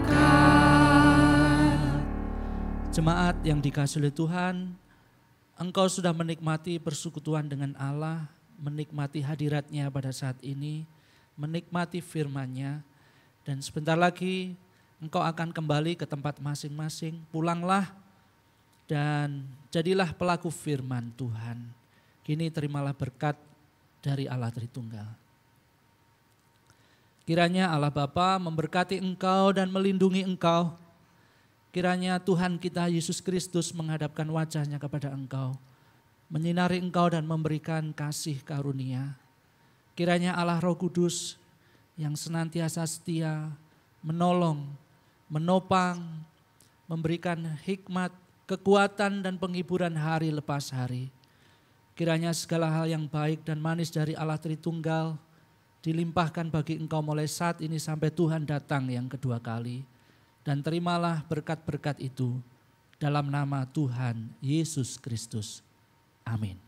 Jemaat yang dikasihi oleh Tuhan, engkau sudah menikmati persekutuan dengan Allah, menikmati hadiratnya pada saat ini, menikmati firman-Nya, dan sebentar lagi engkau akan kembali ke tempat masing-masing. Pulanglah dan jadilah pelaku firman Tuhan. Kini terimalah berkat dari Allah Tritunggal. Kiranya Allah Bapa memberkati engkau dan melindungi engkau. Kiranya Tuhan kita Yesus Kristus menghadapkan wajahnya kepada engkau, menyinari engkau dan memberikan kasih karunia. Kiranya Allah Roh Kudus yang senantiasa setia, menolong, menopang, memberikan hikmat, kekuatan dan penghiburan hari lepas hari. Kiranya segala hal yang baik dan manis dari Allah Tritunggal dilimpahkan bagi engkau mulai saat ini sampai Tuhan datang yang kedua kali. Dan terimalah berkat-berkat itu dalam nama Tuhan Yesus Kristus. Amin.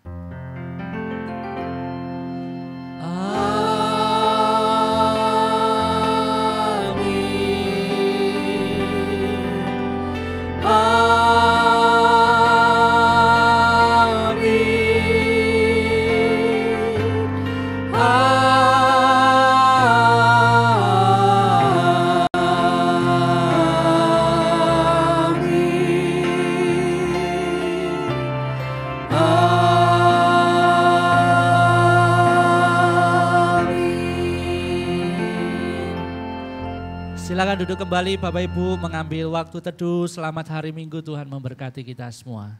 Silakan duduk kembali Bapak Ibu, mengambil waktu teduh. Selamat hari Minggu, Tuhan memberkati kita semua.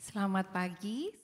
Selamat pagi.